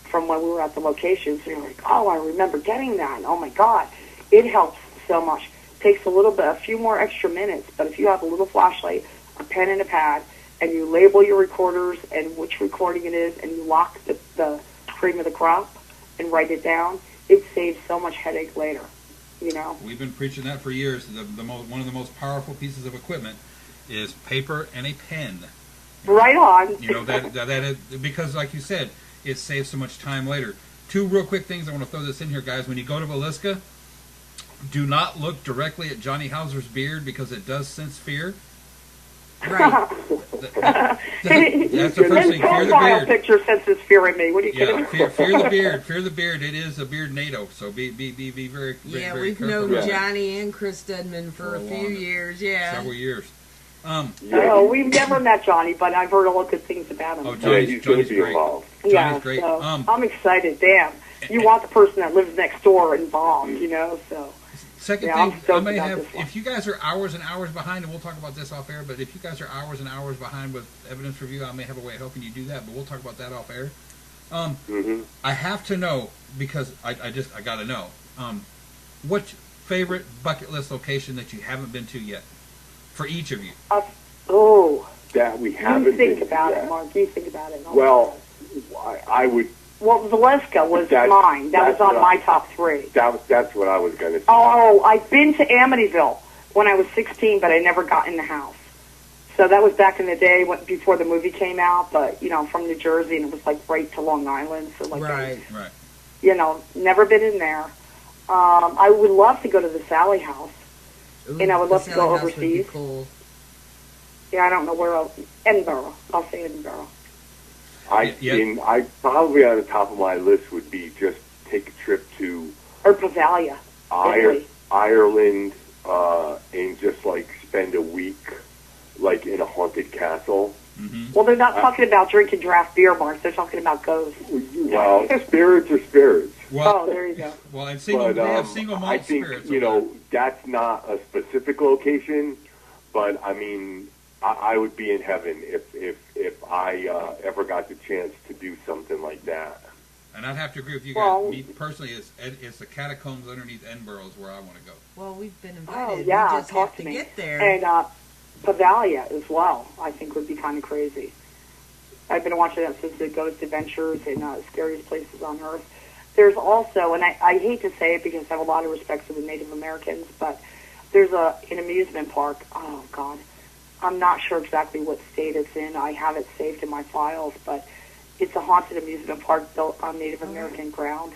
from when we were at the locations. And you're like, oh, I remember getting that. And, oh, my God, it helps so much. Takes a few more extra minutes, but if you have a little flashlight, a pen and a pad, and you label your recorders and which recording it is, and you lock the cream of the crop and write it down, it saves so much headache later, you know? We've been preaching that for years. One of the most powerful pieces of equipment is paper and a pen. Right on. You know, that is, because like you said, it saves so much time later. 2 real quick things I want to throw this in here, guys. When you go to Villisca, do not look directly at Johnny Hauser's beard because it does sense fear. Right. That's the first thing. Fear the beard. Picture senses fear in me. What are you kidding? Fear the beard. Fear the beard. It is a beard NATO. So be very Yeah, very we've careful. known Johnny and Chris Stedman for a few years. Yeah. Several years. Oh, we've never met Johnny, but I've heard all good things about him. Oh, He's going to be great. involved. Johnny's great. So I'm excited. Damn, you want the person that lives next door involved, you know? So. Second I'm thing, I stoked may about have, this one. if you guys are hours and hours behind, and we'll talk about this off air, but if you guys are hours and hours behind with evidence review, I may have a way of helping you do that, but we'll talk about that off air. I have to know, because I got to know, what's your favorite bucket list location that you haven't been to yet, for each of you? That we haven't You think been about yet. it, Mark. You think about it. Well, I would. Well, Villisca was mine. That was on my top 3. That's what I was going to say. Oh, I've been to Amityville when I was 16, but I never got in the house. So that was back in the day before the movie came out, but, you know, from New Jersey, and it was, like, right to Long Island. So, like, Right. You know, never been in there. I would love to go to the Sally House, and I would love to go overseas. Cool. Yeah, I don't know where else. Edinburgh. I'll say Edinburgh. I probably on the top of my list would be just take a trip to Or Bavaria. Ireland, and just like spend a week like in a haunted castle. Well, they're not talking about drinking draft beer, Mark. They're talking about ghosts. Well, spirits are spirits. Well, there you go. Well, and they have single malt I think, spirits. you know, that's not a specific location, but I mean, I would be in heaven if I ever got the chance to do something like that. And I'd have to agree with you guys. Me personally, it's the catacombs underneath Edinburgh is where I want to go. Well, we've been invited. Oh, yeah, we just talk have to to me. get there. And Bavaria as well, I think would be kind of crazy. I've been watching that since the Ghost Adventures and Scariest Places on Earth. There's also, and I hate to say it because I have a lot of respect for the Native Americans, but there's an amusement park. Oh, God. I'm not sure exactly what state it's in. I have it saved in my files, but it's a haunted amusement park built on Native American ground.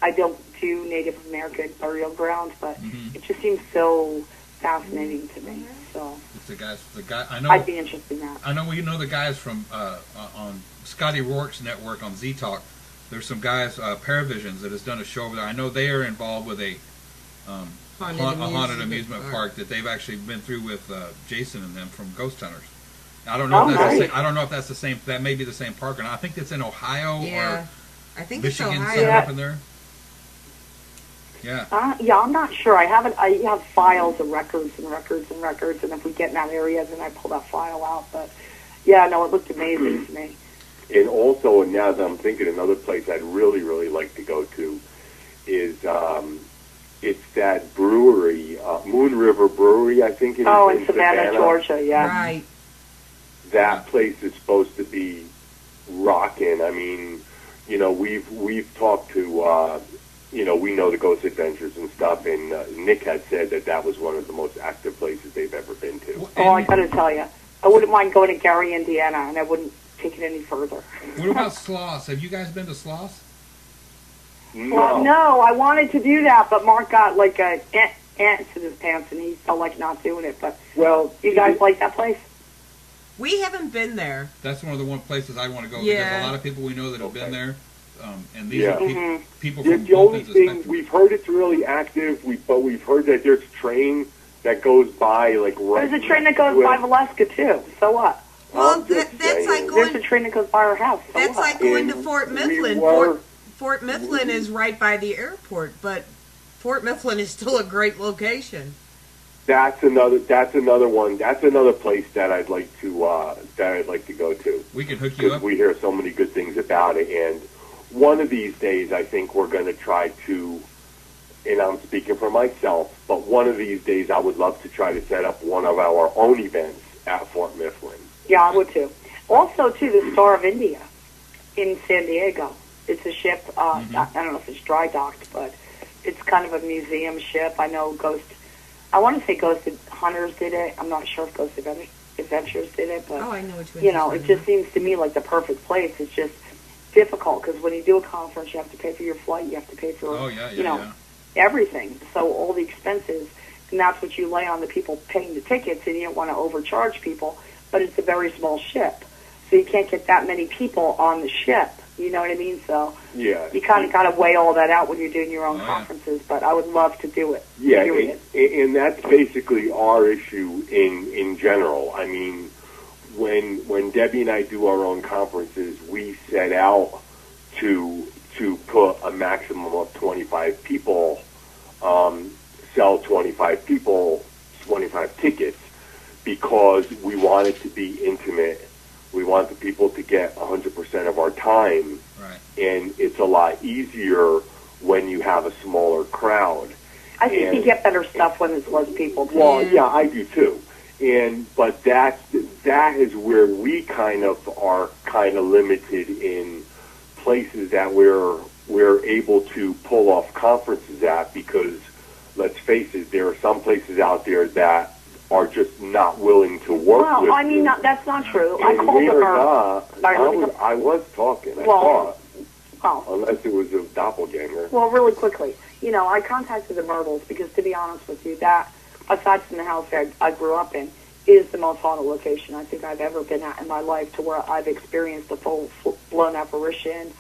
I don't do Native American burial ground, but it just seems so fascinating to me. So it's the guy. I know. I'd be interested in that. I know. You know the guys from on Scotty Rourke's network on Z Talk. There's some guys, Paravisions, that has done a show over there. I know they are involved with a haunted amusement park that they've actually been through with Jason and them from Ghost Hunters. I don't know. I don't know if that's the same. That may be the same park, and I think it's in Ohio or I think Michigan, it's Ohio. somewhere up in there. Yeah. Yeah, I'm not sure. I have files of records and records and records, and if we get in that area, then I pull that file out. But yeah, no, it looked amazing to me. And also, now that I'm thinking, another place I'd really, really like to go to is it's that brewery, Moon River Brewery, I think it is. Oh, in Savannah, Georgia, yeah. Right. That place is supposed to be rocking. I mean, you know, we've talked to, you know, we know the Ghost Adventures and stuff, and Nick had said that was one of the most active places they've ever been to. Oh, I got to tell you, I wouldn't mind going to Gary, Indiana, and I wouldn't take it any further. What about Sloss? Have you guys been to Sloss? No. Well, no, I wanted to do that, but Mark got like a ants in his pants, and he felt like not doing it. But you guys like that place? We haven't been there. That's one of the places I want to go Yeah. because a lot of people we know that have been there, and these are people The from only both ends of the thing, spectrum. we've heard it's really active, but we've heard that there's a train that goes by, like, right. There's a train that goes by Villisca, too. So what? Well, I'm just that's saying. like There's a going. train that goes by our house. So That's what? like going to And Fort we Mifflin. were- Fort Mifflin is right by the airport, but Fort Mifflin is still a great location. That's another one. That's another place that I'd like to go to. We can hook you Because up. we hear so many good things about it, and one of these days, I think we're going to try to, and I'm speaking for myself, but one of these days I would love to try to set up one of our own events at Fort Mifflin. Yeah, I would too. Also, too, the Star of India in San Diego. It's a ship. I don't know if it's dry docked, but it's kind of a museum ship. I know I want to say Ghost Hunters did it. I'm not sure if Ghost Adventures did it, but I know which one. it just seems to me like the perfect place. It's just difficult because when you do a conference, you have to pay for your flight, you have to pay for everything. So all the expenses, and that's what you lay on the people paying the tickets, and you don't want to overcharge people. But it's a very small ship, so you can't get that many people on the ship. You know what I mean? So you kind of got to weigh all that out when you're doing your own conferences. But I would love to do it. Yeah, and that's basically our issue in general. I mean, when Debbie and I do our own conferences, we set out to put a maximum of 25 people, sell 25 people 25 tickets, because we want it to be intimate. We want the people to get 100% of our time, and it's a lot easier when you have a smaller crowd. I think you get better stuff when it's less people, too. Well, yeah, I do too. But that is where we kind of are limited in places that we're able to pull off conferences at, because let's face it, there are some places out there that are just not willing to work with. Well, I mean, that's not true. I was talking. I thought. Unless it was a doppelganger. Well, really quickly, I contacted the Myrtles because, to be honest with you, that, aside from the house I grew up in, is the most haunted location I think I've ever been at in my life, to where I've experienced a full-blown apparition,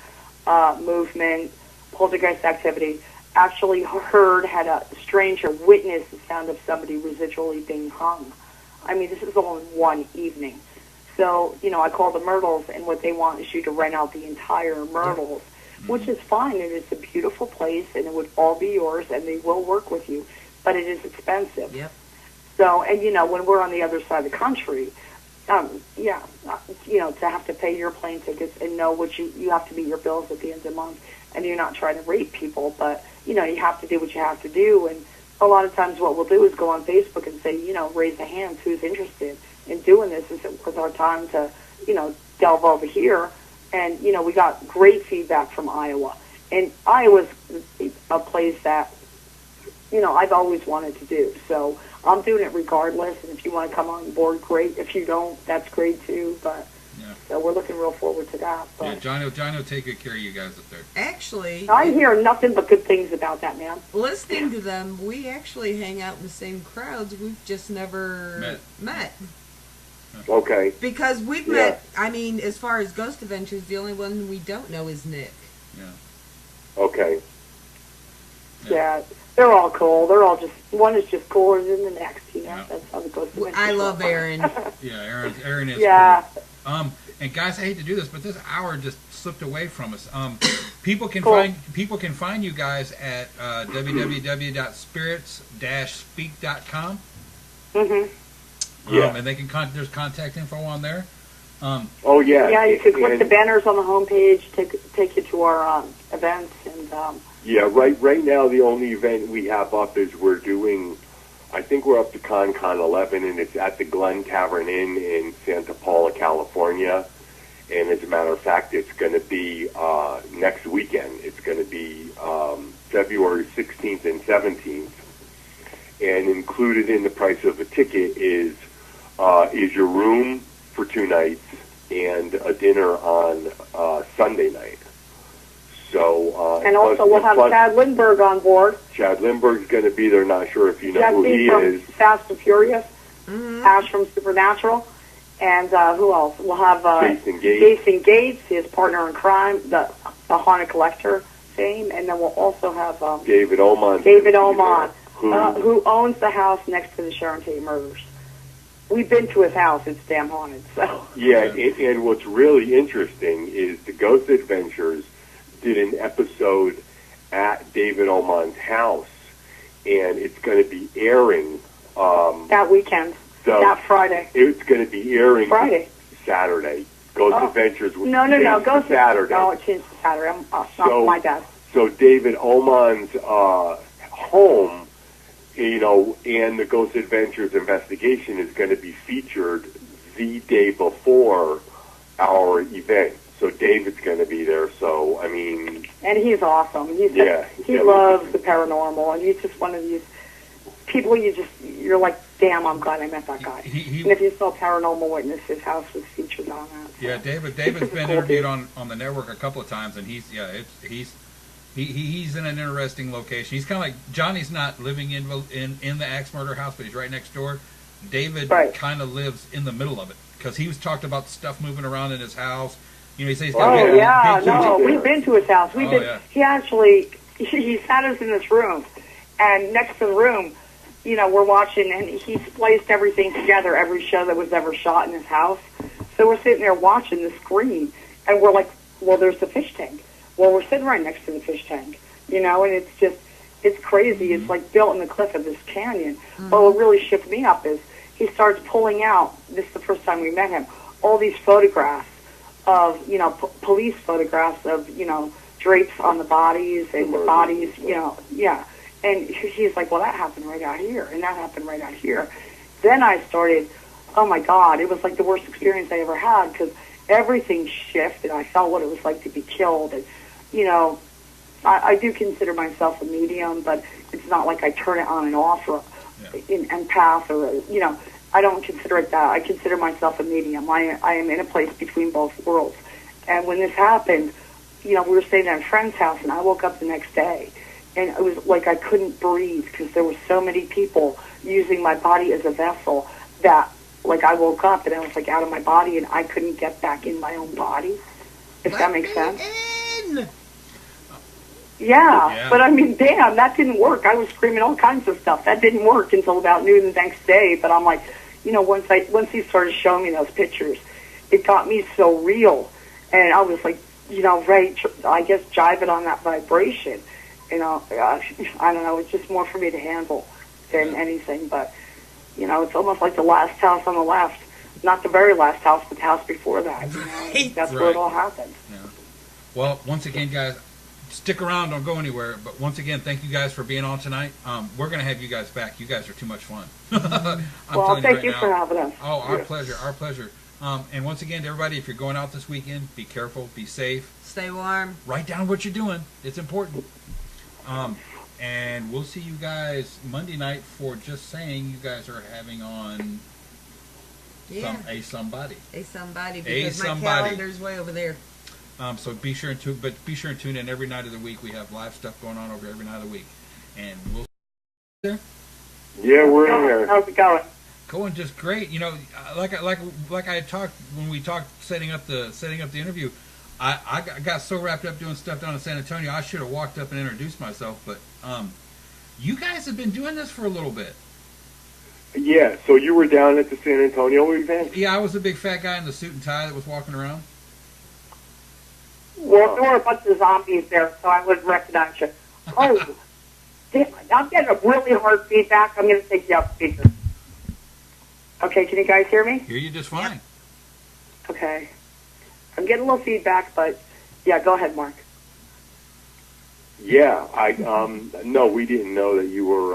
movement, poltergeist activity. Actually had a stranger witness the sound of somebody residually being hung. I mean, this is all in one evening. So, I called the Myrtles, and what they want is you to rent out the entire Myrtles, which is fine, and it's a beautiful place, and it would all be yours, and they will work with you, but it is expensive. Yep. So, and, when we're on the other side of the country, to have to pay your plane tickets and know what you have to meet your bills at the end of the month, and you're not trying to rape people, but, you have to do what you have to do. And a lot of times what we'll do is go on Facebook and say, raise the hands, who's interested in doing this? Is it worth our time to, delve over here? And, we got great feedback from Iowa. And Iowa's a place that, I've always wanted to do. So I'm doing it regardless. And if you want to come on board, great. If you don't, that's great too. But so we're looking real forward to that. But yeah, Johnny will take good care of you guys up there. Actually, I hear nothing but good things about that, man. Listening to them, we actually hang out in the same crowds. We've just never met. Okay. Because we've met, I mean, as far as Ghost Adventures, the only one we don't know is Nick. Yeah. Okay. Yeah, they're all cool. They're all one is just cooler than the next, That's how the Ghost Adventures I love Aaron. Yeah, Aaron is cool. And guys, I hate to do this, but this hour just slipped away from us. People can find you guys at www.spirits-speak.com. And they can there's contact info on there. Oh yeah. Yeah, you could click the banners on the homepage, take you to our events, and yeah. Right now, the only event we have up is we're doing. I think we're up to Con 11, and it's at the Glen Tavern Inn in Santa Paula, California. And as a matter of fact, it's going to be next weekend. It's going to be February 16th and 17th. And included in the price of a ticket is your room for 2 nights and a dinner on Sunday night. So and also we'll have Chad Lindbergh on board. Chad Lindbergh's going to be there. Not sure if you know who he is. Fast and Furious, Ash from Supernatural, and who else? We'll have Jason Gates, his partner in crime, the Haunted Collector fame, and then we'll also have David Oman. Who owns the house next to the Sharon Tate murders. We've been to his house. It's damn haunted. So yeah, and what's really interesting is the Ghost Adventures did an episode at David Oman's house, and it's going to be airing that weekend, that Friday. It's going to be airing Friday, Saturday. Ghost Adventures. No. changed to Ghost Saturday. No, it changed to Saturday. I'm not So- my bad. So David Oman's home, and the Ghost Adventures investigation is going to be featured the day before our event. So David's going to be there. So, I mean... And he's awesome. He loves the paranormal, and he's just one of these people you're like, damn, I'm glad I met that guy. And if you saw Paranormal Witness, his house was featured on that. So. Yeah, David's been interviewed on the network a couple of times, and he's in an interesting location. He's kind of like, Johnny's not living in the axe murder house, but he's right next door. David kind of lives in the middle of it, because he was talked about stuff moving around in his house. He says he's got we've been to his house. He actually, he sat us in this room, and next to the room, we're watching, and he spliced everything together, every show that was ever shot in his house. So we're sitting there watching the screen, and we're like, well, there's the fish tank. Well, we're sitting right next to the fish tank, and it's crazy. It's like built in the cliff of this canyon. But what really shook me up is he starts pulling out, this is the first time we met him, all these photographs of, police photographs of, drapes on the bodies and the bodies, And he's like, well, that happened right out here, and that happened right out here. Then I started, oh, my God, it was like the worst experience I ever had, because everything shifted. I felt what it was like to be killed. And, I do consider myself a medium, but it's not like I turn it on and off or in empath or, I don't consider it that. I consider myself a medium. I am in a place between both worlds. And when this happened, we were staying at a friend's house, and I woke up the next day. And it was like I couldn't breathe because there were so many people using my body as a vessel that, like, I woke up and I was, like, out of my body and I couldn't get back in my own body, if that makes sense. Yeah, but I mean, damn, that didn't work. I was screaming all kinds of stuff. That didn't work until about noon the next day. But I'm like, once he started showing me those pictures, it got me so real. And I was like, I guess jiving on that vibration. I don't know, it's just more for me to handle than anything, but, it's almost like the last house on the left, not the very last house, but the house before that, That's where it all happened. Yeah. Well, once again, guys, stick around, don't go anywhere, but once again, thank you guys for being on tonight. We're going to have you guys back. You guys are too much fun. Thank you for having us. Oh, our pleasure. And once again, to everybody, if you're going out this weekend, be careful, be safe. Stay warm. Write down what you're doing. It's important. And we'll see you guys Monday night for Just Saying. You guys are having on somebody. Because my calendar's way over there. So be sure and tune in every night of the week. We have live stuff going on over every night of the week, and we'll there. Yeah, we're in there. How's it going? Going just great. Like I talked when we talked setting up the interview. I got so wrapped up doing stuff down in San Antonio, I should have walked up and introduced myself. But you guys have been doing this for a little bit. Yeah, so you were down at the San Antonio event? Yeah, I was the big fat guy in the suit and tie that was walking around. Well, there were a bunch of zombies there, so I wouldn't recognize you. Oh, damn, I'm getting a really hard feedback. I'm going to take you off speaker. Okay, can you guys hear me? Hear you just fine. Okay. I'm getting a little feedback, but yeah, go ahead, Mark. Yeah, no, we didn't know that you were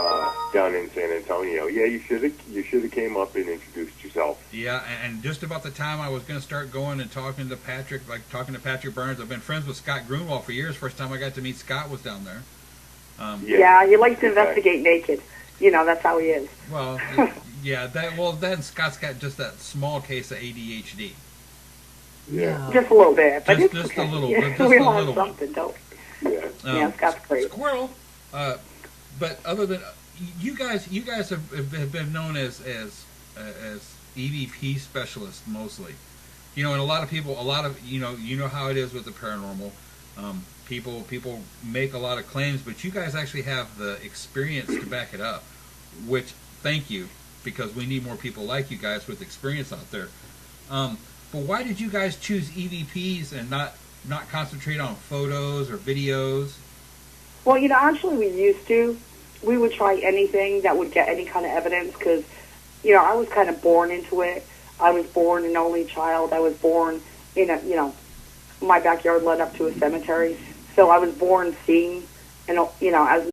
down in San Antonio. Yeah, you should have came up and introduced yourself. Yeah, and just about the time I was going to start going and talking to Patrick Burns. I've been friends with Scott Grunwald for years. First time I got to meet Scott was down there. Yeah, he likes to investigate naked. That's how he is. Well, yeah, then Scott's got just that small case of ADHD. Yeah. Just a little bit, but just okay. a little. Yeah. Just we a all little have something, don't we? Yeah. Scott's great. Squirrel. But other than you guys have been known as EVP specialists mostly. And a lot of people, how it is with the paranormal. People make a lot of claims, but you guys actually have the experience to back it up. Which, thank you, because we need more people like you guys with experience out there. But why did you guys choose EVPs and not concentrate on photos or videos? Well, actually we would try anything that would get any kind of evidence because, I was kind of born into it. I was born an only child. I was born my backyard led up to a cemetery. So I was born seeing, and as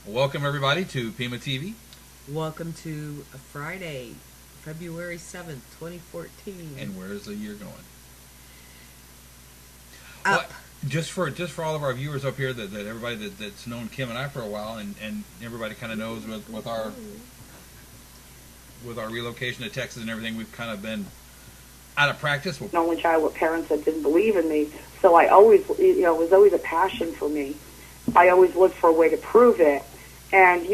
Welcome everybody to PEMA TV. Welcome to a Friday, February 7th, 2014. And where's the year going? Up. Well, just for all of our viewers up here, that everybody that's known Kim and I for a while, and everybody kind of knows with our relocation to Texas and everything, we've kind of been out of practice. I'm an only child with parents that didn't believe in me, so I always, it was always a passion for me. I always looked for a way to prove it. And,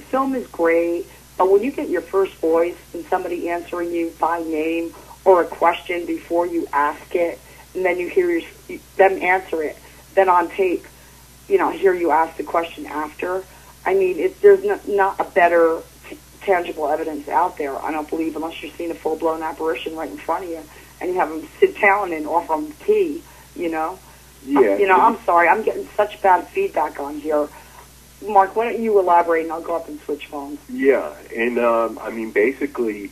film is great, but when you get your first voice and somebody answering you by name or a question before you ask it, and then you hear them answer it, then on tape, hear you ask the question after. I mean, there's not a better tangible evidence out there, I don't believe, unless you're seeing a full-blown apparition right in front of you, and you have them sit down and offer them tea, Yeah. I'm sorry, I'm getting such bad feedback on here. Mark, why don't you elaborate, and I'll go up and switch phones. Yeah, and basically,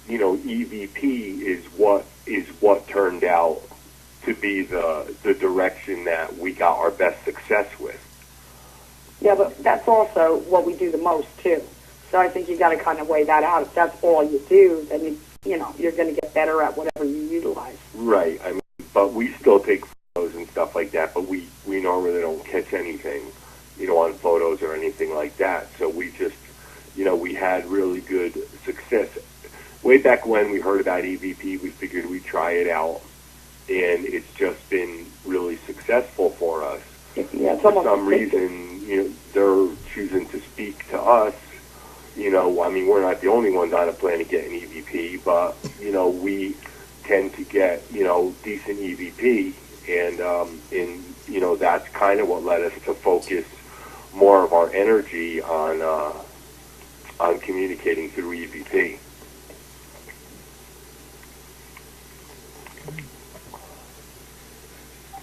EVP is what turned out to be the direction that we got our best success with. Yeah, but that's also what we do the most too. So I think you got to kind of weigh that out. If that's all you do, then you're going to get better at whatever you utilize. Right. I mean, but we still take photos and stuff like that, but we normally don't catch anything, on photos or anything like that. So we just, we had really good success. Way back when we heard about EVP, we figured we'd try it out, and it's just been really successful for us. Yeah, for some reason, they're choosing to speak to us. I mean, we're not the only ones on a planet getting EVP, but, we tend to get, decent EVP, and that's kind of what led us to focus more of our energy on communicating through EVP.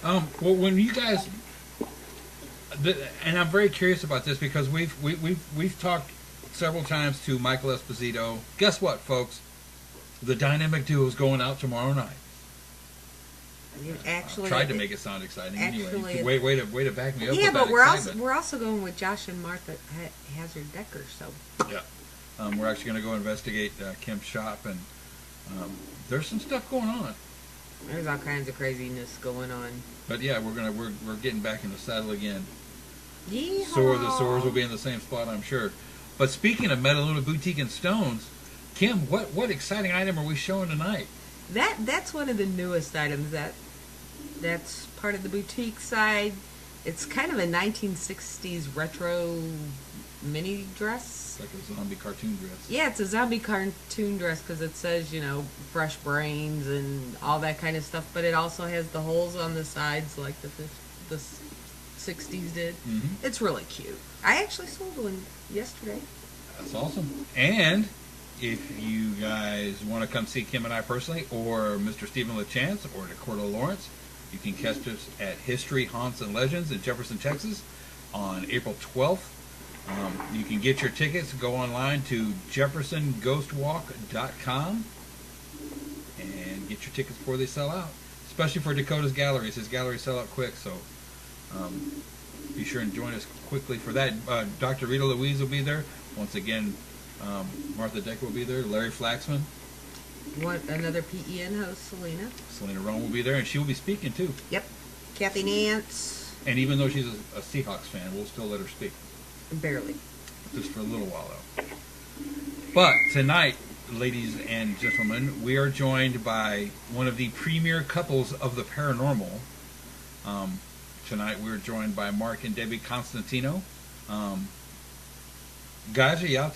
Well, when you guys, and I'm very curious about this because we've talked several times to Michael Esposito. Guess what, folks? The dynamic duo is going out tomorrow night. Actually, tried to make it sound exciting. Actually, anyway, way to back me up. Yeah, with but that we're also going with Josh and Martha Hazard Decker. So yeah, we're actually going to go investigate Kim's shop, and there's some stuff going on. There's all kinds of craziness going on. But yeah, we're getting back in the saddle again. Yeehaw. The sores will be in the same spot, I'm sure. But speaking of Metaluna Boutique and Stones, Kim, what exciting item are we showing tonight? That's one of the newest items that's part of the boutique side. It's kind of a 1960s retro mini dress. Like a zombie cartoon dress. Yeah, it's a zombie cartoon dress because it says, fresh brains and all that kind of stuff. But it also has the holes on the sides like the 60s did. Mm-hmm. It's really cute. I actually sold one yesterday. That's awesome. And if you guys want to come see Kim and I personally, or Mr. Stephen LaChance, or Dakota Lawrence, you can catch us at History, Haunts, and Legends in Jefferson, Texas on April 12th. You can get your tickets. Go online to jeffersonghostwalk.com and get your tickets before they sell out, especially for Dakota's galleries. His galleries sell out quick, so be sure and join us quickly for that. Dr. Rita Louise will be there. Once again, Martha Decker will be there. Larry Flaxman. Another PEN host, Selena. Selena Rome will be there, and she will be speaking too. Yep. Kathy Nance. And even though she's a Seahawks fan, we'll still let her speak. Barely. Just for a little while, though. But tonight, ladies and gentlemen, we are joined by one of the premier couples of the paranormal. Tonight, we're joined by Mark and Debby Constantino. Guys, are you out there?